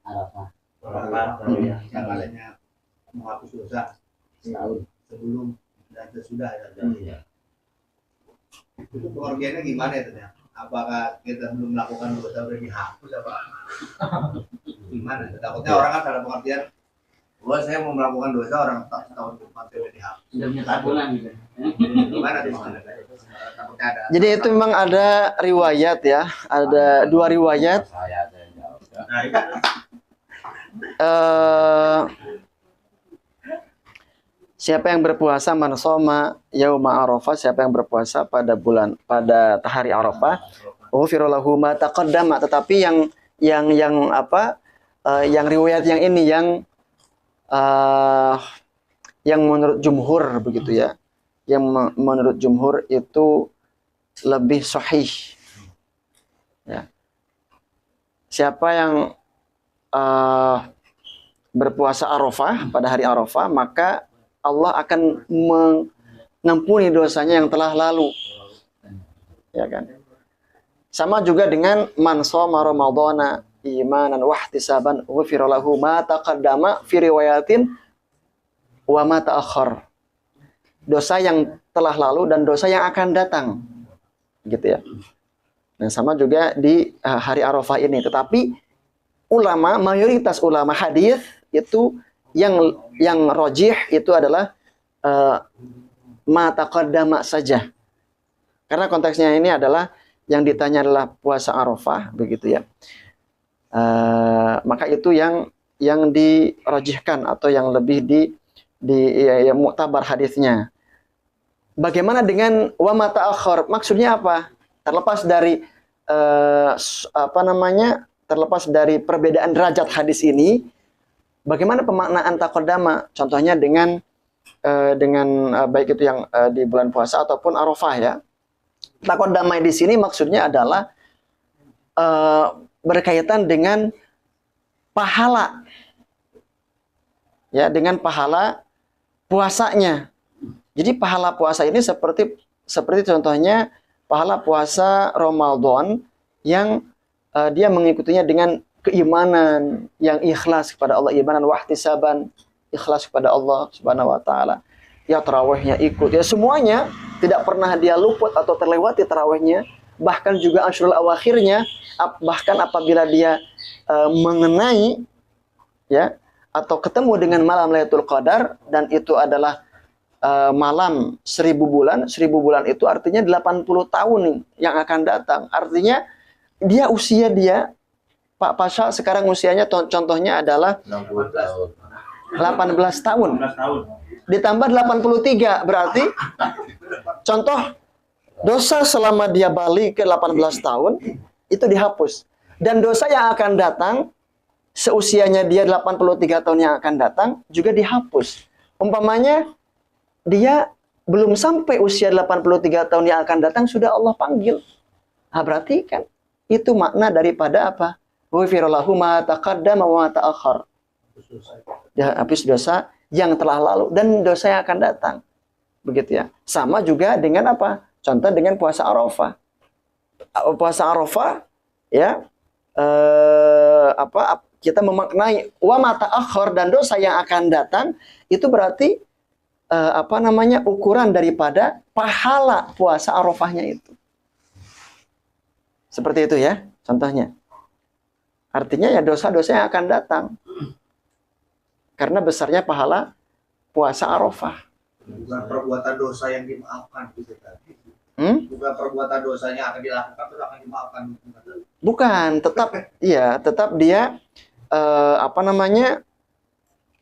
Arafah. Yang katanya menghapus dosa setahun sebelum dan sesudah ya. Itu pengertiannya gimana itu ya? Apakah kita belum melakukan dosa udah dihapus apa? Gimana? Takutnya orang kan dalam pengertian, wah saya mau melakukan dosa orang setahun depan udah dihapus. Sudah punya tabungan gitu. Gimana tuh? Takutnya ada. Jadi itu memang ada riwayat ya, ada dua riwayat. Nah, itu Siapa yang berpuasa man shoma yauma Arafah, siapa yang berpuasa pada hari Arafah, ghufira lahu ma taqaddama. Tetapi yang riwayat yang ini yang menurut jumhur begitu ya. Yang menurut jumhur itu lebih sahih. Ya. Siapa yang berpuasa Arafah pada hari Arafah, maka Allah akan mengampuni dosanya yang telah lalu. Ya kan? Sama juga dengan man shoma ramadhana imanan wa ihtisaban ghufira lahu ma taqaddama fi riwayatin wa ma ta'akhkhar. Dosa yang telah lalu dan dosa yang akan datang. Gitu ya. Nah, sama juga di hari Arafah ini. Tetapi mayoritas ulama hadis itu yang rajih itu adalah ma taqaddama saja. Karena konteksnya ini adalah yang ditanya adalah puasa Arafah begitu ya. Maka itu yang dirajihkan atau yang lebih ya, muktabar hadisnya. Bagaimana dengan wa ma ta'akhkhar? Maksudnya apa? Terlepas dari terlepas dari perbedaan derajat hadis ini, bagaimana pemaknaan taqaddama? Contohnya dengan baik itu yang di bulan puasa ataupun Arafah ya. Taqaddama di sini maksudnya adalah berkaitan dengan pahala. Ya, dengan pahala puasanya. Jadi pahala puasa ini seperti contohnya pahala puasa Ramadan yang dia mengikutinya dengan keimanan yang ikhlas kepada Allah, imanan wahtisaban, ikhlas kepada Allah Subhanahu wa taala. Ya tarawihnya ikut, ya semuanya tidak pernah dia luput atau terlewati tarawihnya, bahkan juga Asyrul Awakhirnya, bahkan apabila dia mengenai ya atau ketemu dengan malam Lailatul Qadar dan itu adalah malam 1000 bulan. 1000 bulan itu artinya 80 tahun yang akan datang. Artinya usia dia Pak Pasha sekarang usianya contohnya adalah 60 tahun. 18 tahun. 15 tahun. Ditambah 83 berarti contoh dosa selama dia balik ke 18 tahun itu dihapus. Dan dosa yang akan datang seusianya dia 83 tahun yang akan datang juga dihapus. Umpamanya dia belum sampai usia 83 tahun yang akan datang sudah Allah panggil. Nah, berarti kan itu makna daripada apa? Ghufira lahu ma taqaddama wa ma ta'akhkhar. Dia hapus dosa yang telah lalu dan dosa yang akan datang. Begitu ya. Sama juga dengan apa? Contoh dengan puasa Arafah. Puasa Arafah ya kita memaknai wa ma ta'akhkhar dan dosa yang akan datang itu berarti ukuran daripada pahala puasa Arafahnya itu. Seperti itu ya contohnya. Artinya ya dosa-dosa yang akan datang. Karena besarnya pahala puasa Arafah. Bukan perbuatan dosa yang dimaafkan gitu tadi. Bukan perbuatan dosanya akan dilakukan terus akan dimaafkan. Bukan, tetap dia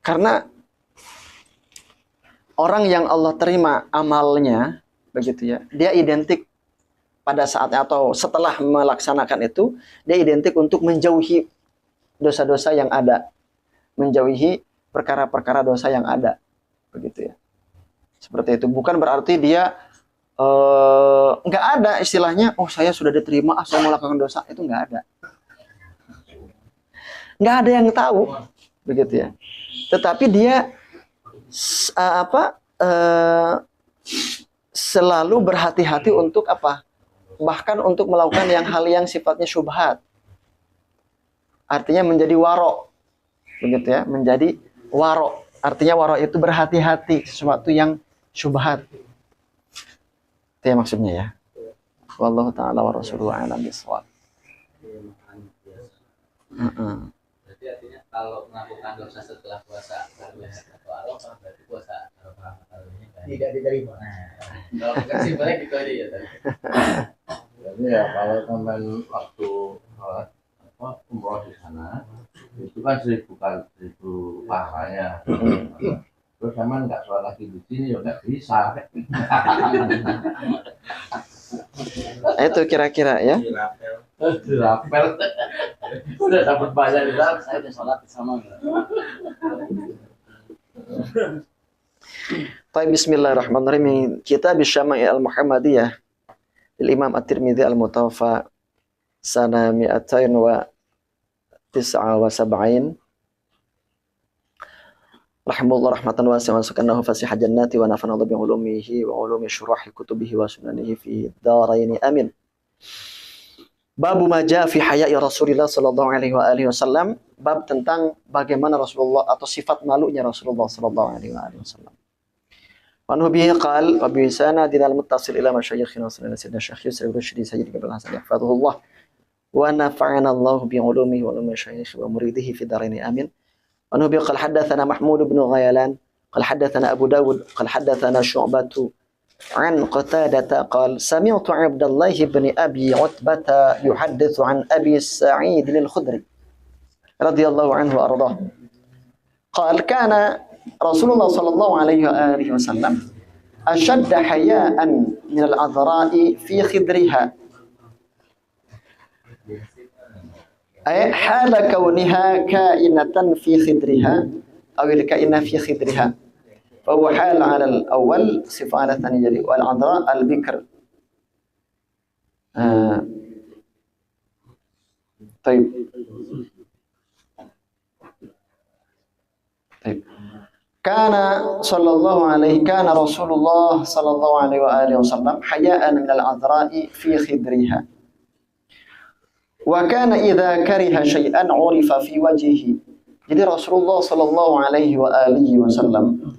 karena orang yang Allah terima amalnya begitu ya. Dia identik pada saat atau setelah melaksanakan itu, dia identik untuk menjauhi dosa-dosa yang ada. Menjauhi perkara-perkara dosa yang ada. Begitu ya. Seperti itu. Bukan berarti dia nggak ada istilahnya, oh saya sudah diterima, saya melakukan dosa. Itu nggak ada. Nggak ada yang tahu. Begitu ya. Tetapi dia selalu berhati-hati untuk apa? Bahkan untuk melakukan hal yang sifatnya syubhat. Artinya menjadi waro. Begitu ya, menjadi waro. Artinya waro itu berhati-hati sesuatu yang syubhat. Itu ya maksudnya ya. Wallahu ta'ala wa rasuluhu a'lam bishawab. Berarti artinya kalau melakukan dosa setelah puasa atau Arafah berarti puasa Arafah Tidak diterima. kalau bukan simpelnya gitu aja ya tadi. Jadi ya kalau teman waktu umroh di sana itu kan 1000 pahalanya. Terus sama nggak sholat lagi di sini ya nggak bisa. Itu kira-kira ya. Dirapel. Udah dapat banyak di sana. Saya udah sholat sama enggak? Baik, bismillahirrahmanirrahim. Kitab Syama'il al-Muhammadiyah Imam At-Tirmidzi al-Mutawaffa sana 279 rahimahullah rahmatan wasi'ah wa sukannahu fasihah jannati wa nafa'ana bi ulumihi wa ulumi syurahi kutubihi wa sunanihi fi daraini amin. Babu ma jaa fi haya'i Rasulillah sallallahu alaihi wa alihi wasallam, bab tentang bagaimana Rasulullah atau sifat malunya Rasulullah sallallahu alaihi wa alihi wasallam. Wa bihi qal wa bi sanadina al-muttasil ila masyayikhina sayyidina Syekh Yusuf Rusydi Sayyid Qabul Hasan yahfazuhullah wa nafa'ana Allah bi ulumihi wa ulumi syayikhi wa muridihi fi daraini amin. ونبي قال حدثنا محمود بن غيلان قال حدثنا أبو داود قال حدثنا شعبة عن قتادة قال سمعت عبد الله بن أبي عتبة يحدث عن أبي سعيد الخدري رضي الله عنه وأرضاه قال كان رسول الله صلى الله عليه وآله وسلم أشد حياء من العذراء في خدرها أي حال كونها كائنة في خدرها أو الكائنة في خدرها وهو حال على الأول صفة على الثاني jadi والعذراء البكر. طيب كان كان رسول الله صلى الله عليه وآله وسلم حياء من العذراء في خدرها وكان إذا كره شيئا عرف في وجهه. Jadi Rasulullah Sallallahu Alaihi Wasallam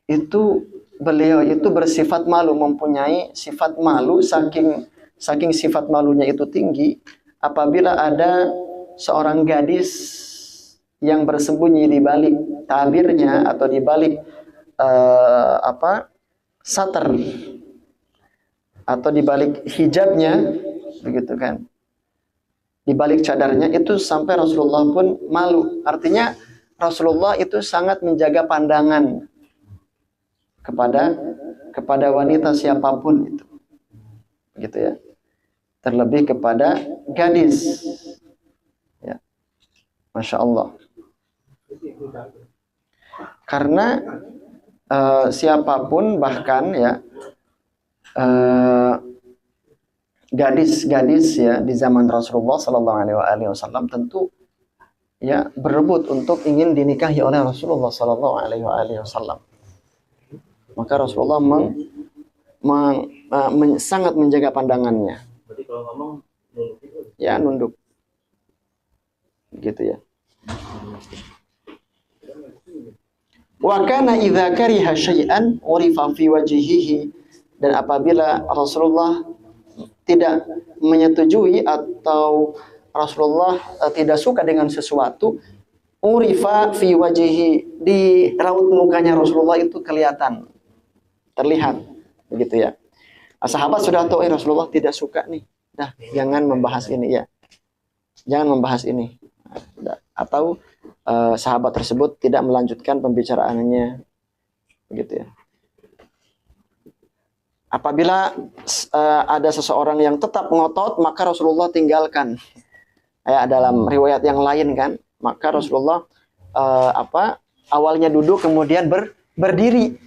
itu beliau itu bersifat malu, mempunyai sifat malu, saking sifat malunya itu tinggi apabila ada seorang gadis yang bersembunyi di balik tabirnya atau di balik satar atau di balik hijabnya, begitu kan? Di balik cadarnya itu sampai Rasulullah pun malu. Artinya Rasulullah itu sangat menjaga pandangan kepada wanita siapapun itu, gitu ya. Terlebih kepada gadis, ya. Masya Allah. Karena siapapun bahkan ya gadis-gadis ya di zaman Rasulullah Sallallahu Alaihi Wasallam tentu ya berebut untuk ingin dinikahi oleh Rasulullah Sallallahu Alaihi Wasallam. Maka Rasulullah sangat menjaga pandangannya. Berarti kalau ngomong nunduk itu. Ya nunduk, gitu ya. Wa kana idza kariha syai'an urifa fi wajhihi, dan apabila Rasulullah tidak menyetujui atau Rasulullah tidak suka dengan sesuatu, urifa fi wajhihi, di raut mukanya Rasulullah itu kelihatan, terlihat, begitu ya. Sahabat sudah tahu Rasulullah tidak suka nih, dah jangan membahas ini ya, jangan membahas ini. Atau sahabat tersebut tidak melanjutkan pembicaraannya, begitu ya. Apabila ada seseorang yang tetap ngotot, maka Rasulullah tinggalkan. Ya, dalam riwayat yang lain kan, maka Rasulullah awalnya duduk kemudian berdiri.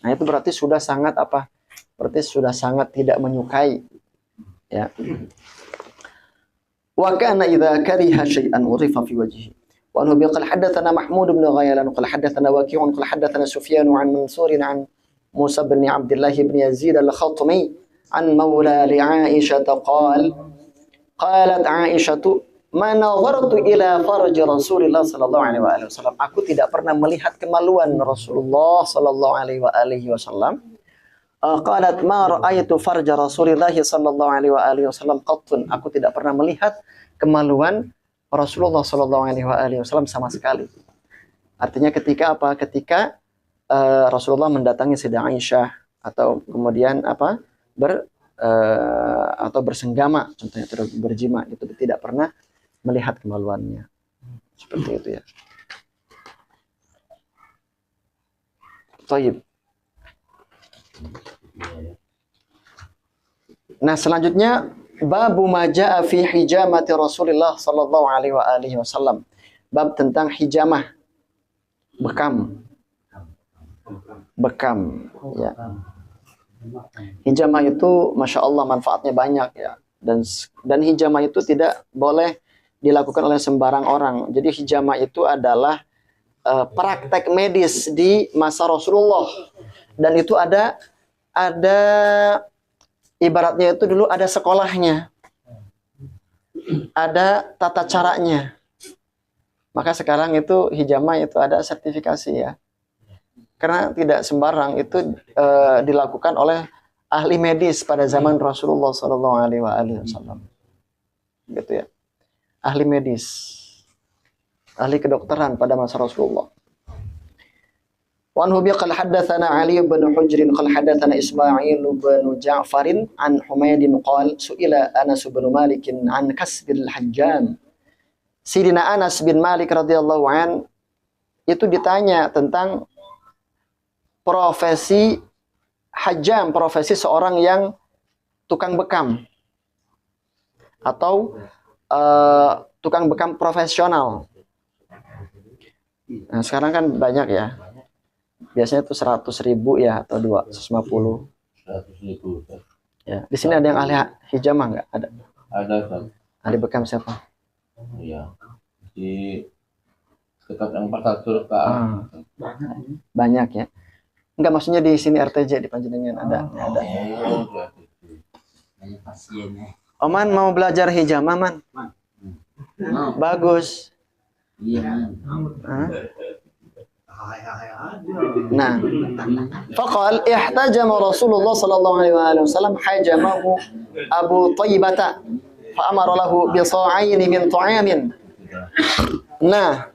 Nah itu berarti sudah sangat berarti sudah sangat tidak menyukai. Ya. Wa kana idza kariha syai'an urifa fi wajhihi. Wa anhu qala hadatsana Mahmud bin Ghailan qala hadatsana Waqi'un qala hadatsana Sufyan 'an Mansur 'an Musa bin Abdullah bin Yazid al-Khatmi 'an mawla li 'Aisyah qalat 'Aisyah ma nazartu ila farj Rasulillah sallallahu alaihi wasallam. Aku tidak pernah melihat kemaluan Rasulullah sallallahu alaihi wasallam. Qalat ma ra'aitu farja Rasulillah sallallahu alaihi wasallam qattun. Aku tidak pernah melihat kemaluan Rasulullah sallallahu alaihi wasallam sama sekali. Artinya ketika Ketika Rasulullah mendatangi Sayyidah Aisyah atau kemudian atau bersenggama, contohnya berjima, itu tidak pernah melihat kemaluannya. Seperti itu ya. Thayyib. Nah, selanjutnya babu majaa fi hijamati Rasulullah sallallahu alaihi wasallam. Bab tentang hijamah, bekam ya. Hijamah itu Masya Allah manfaatnya banyak ya, dan hijamah itu tidak boleh dilakukan oleh sembarang orang. Jadi hijamah itu adalah praktek medis di masa Rasulullah, dan itu ada ibaratnya itu dulu ada sekolahnya, ada tata caranya. Maka sekarang itu hijamah itu ada sertifikasi ya. Karena tidak sembarang itu dilakukan oleh ahli medis pada zaman Rasulullah Sallallahu Alaihi Wasallam, gitu ya. Ahli medis, ahli kedokteran pada masa Rasulullah. Wa anhu qala hadatsana Ali bin Hujr qala hadatsana Isma'il bin Ja'far an Humayd qala su'ila Anas bin Malik an kasbil hajjam. Sayyidina Anas bin Malik radhiyallahu an itu ditanya tentang profesi hajjam, profesi seorang yang tukang bekam atau tukang bekam profesional. Nah, sekarang kan banyak ya. Biasanya itu 100.000 ya atau 250. 100.000. Ya. Di sini ada yang ahli hijamah nggak? Ada. Ada Ustaz. Ahli bekam siapa? Iya. Di dekat yang pasar surut ke arah. Banyak ya. Enggak, maksudnya di sini RTJ di Panjenengan ada. Ada. Oh, berarti. Banyak pasiennya. Oman mau belajar hijamah, Man? Bagus. Iya, Man. Hah? Hai aja. Nah, faqal ihtajama Rasulullah sallallahu alaihi wasallam hajamahu Abu Thayyibah fa amara lahu bi sa'aini min ta'amin. Nah,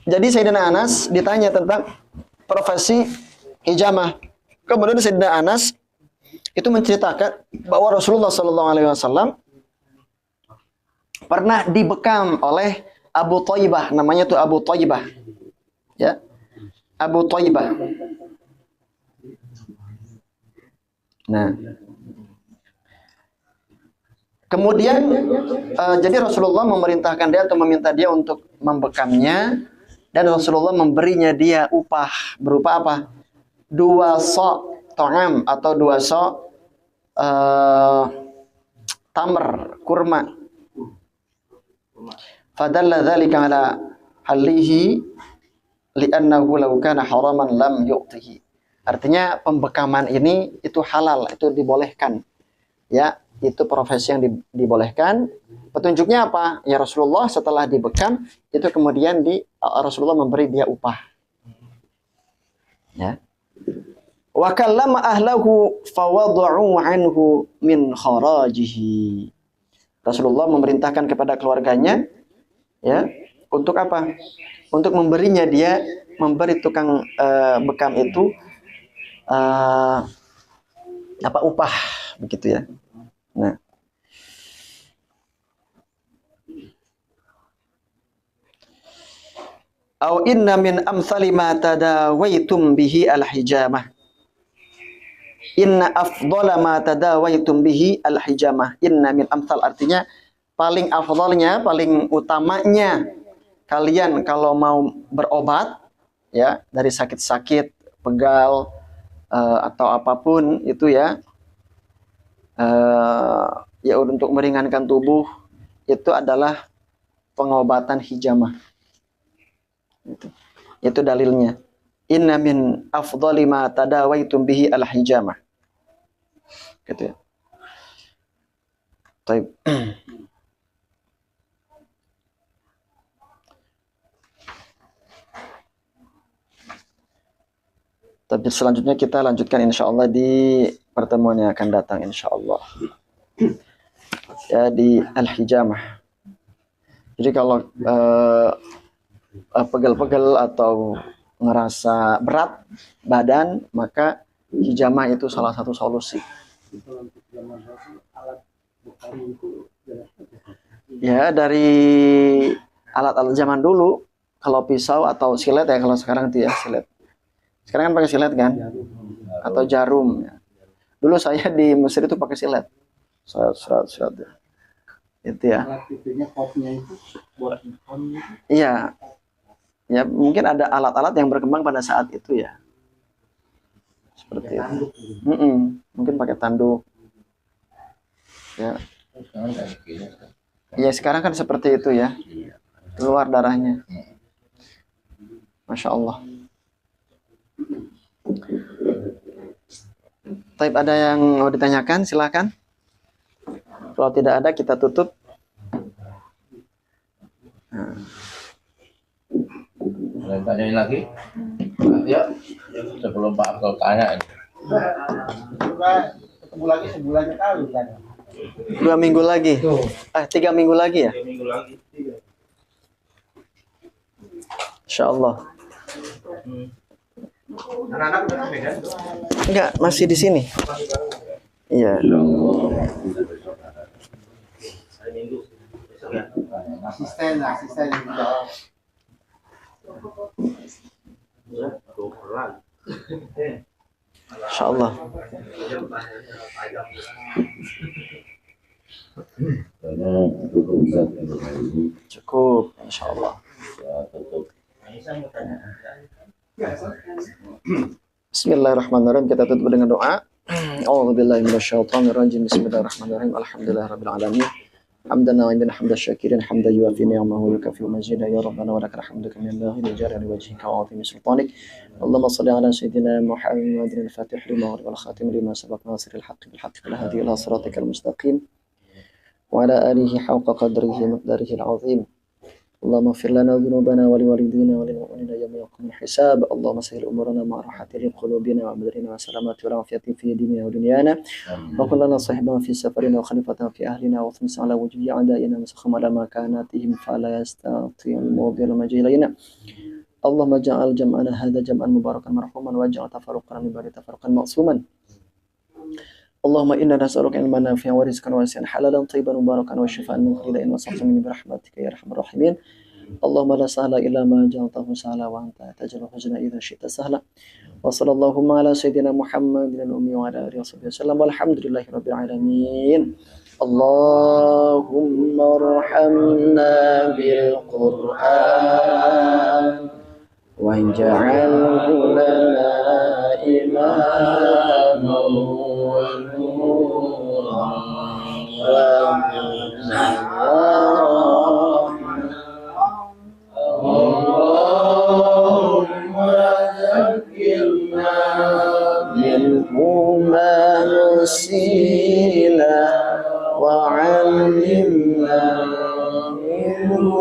jadi Sayyidina Anas ditanya tentang profesi hijamah. Kemudian Sayyidina Anas itu menceritakan bahwa Rasulullah sallallahu alaihi wasallam pernah dibekam oleh Abu Thayyibah, namanya tuh Abu Thayyibah. Ya. Abu Thayyibah. Nah. Kemudian jadi Rasulullah memerintahkan dia atau meminta dia untuk membekamnya, dan Rasulullah memberinya dia upah berupa apa? 2 sok ta'am atau 2 sok tamr, kurma. Fadalla dzalika ala halihi li'annahu law kana haraman lam yu'tihi. Artinya pembekaman ini itu halal, itu dibolehkan. Ya, itu profesi yang dibolehkan. Petunjuknya apa? Ya Rasulullah setelah dibekam itu kemudian Rasulullah memberi dia upah. Ya. Wa kallama ahlahu fawad'u anhu min kharajihi. Rasulullah memerintahkan kepada keluarganya, ya, untuk apa? Untuk memberinya dia, memberi tukang bekam itu upah, begitu ya. Nah, au inna min amsali ma tadawaitum bihi al-hijamah. Inna afdala ma tadawaitum bihi al-hijamah. Inna min amsal artinya paling afdalnya, paling utamanya kalian kalau mau berobat ya dari sakit-sakit, pegal atau apapun itu ya, ya untuk meringankan tubuh itu adalah pengobatan hijamah. Itu dalilnya. Inna min afdali ma tadawaitum bihi al-hijamah. Gitu ya. Baik. Tapi selanjutnya kita lanjutkan insya Allah di pertemuan yang akan datang insya Allah. Ya, di al-hijamah. Jadi kalau pegel-pegel atau ngerasa berat badan, maka hijamah itu salah satu solusi. Ya, dari alat-alat zaman dulu, kalau pisau atau silet ya, kalau sekarang itu ya silet. Sekarang kan pakai silet kan? Atau jarum. Ya. Dulu saya di Mesir itu pakai silet. Serat. Itu ya. Iya. Ya, mungkin ada alat-alat yang berkembang pada saat itu ya. Seperti itu. Mungkin pakai tanduk. Ya. Ya, sekarang kan seperti itu ya. Keluar darahnya. Masya Allah. Taib, ada yang mau ditanyakan? Silakan. Kalau tidak ada, kita tutup. Nah. Boleh tanyain lagi? Ya, sebelum Pak Abdul tanya. Ketemu lagi sebulan kali kan. 2 minggu lagi. 3 minggu lagi ya? 3 minggu lagi. Insya Allah. Anak-anak udah beda. Enggak, masih di sini. Iya. Hari Minggu. Besok ya. Asisten yang jawab. Insya Allah. Cukup, insya Allah. Ya, tutup. Nah, ini saya mau tanya. Bismillahirrahmanirrahim. Kita tutup dengan doa. A'udzubillahi minasyaitonirrajim. Bismillahirrahmanirrahim. Alhamdulillahirabbil alamin. Hamdan na'iman hamdan syakirin hamdan yuwafi ni'amahu wa yukafi mazida ya rabbana wa lakal hamdu kama yanbaghi li jalali wajhika wa 'azimi sultanik. Allahumma shalli ala sayyidina Muhammadin al-fatih lima wal khatim lima sabaq nasiril haqqi bil haqqi wal hadi ila siratikal mustaqim wa ala alihi haqqa qadrihi wa miqdarihi al-'azim. اللهم اغفر لنا ذنوبنا ولوالدينا وللمؤمنين يوم يقوم الحساب اللهم سهل امورنا مع راحه لقلوبنا وامرنا وسلامه والعافيه في ديننا ودنيانا وكن لنا صاحبا في سفرنا وخليفه في اهلنا واطمس على وجوه اعدائنا وسخم على مكاناتهم فلا يستطيع الموضع المجيء الينا اللهم اجعل جمعنا هذا جمعا مباركا مرحوما واجعل تفرقنا من بعد تفرقا معصوما اللهم إنا نسألك علما نافعا ورزقا واسعا حلالا طيبا مباركا وشفاء من كل داء وسقم برحمتك يا أرحم الراحمين اللهم لا سهل إلا ما جعلته سهلا وأنت تجعل الحزن إذا شئت سهلا وصلى اللهم على سيدنا محمد الأمي وعلى آله وصحبه وسلم والحمد لله رب العالمين اللهم ارحمنا بالقرآن واجعله لنا إماما ونورا اللهم ذكرنا منه ما نسينا وعلمنا منه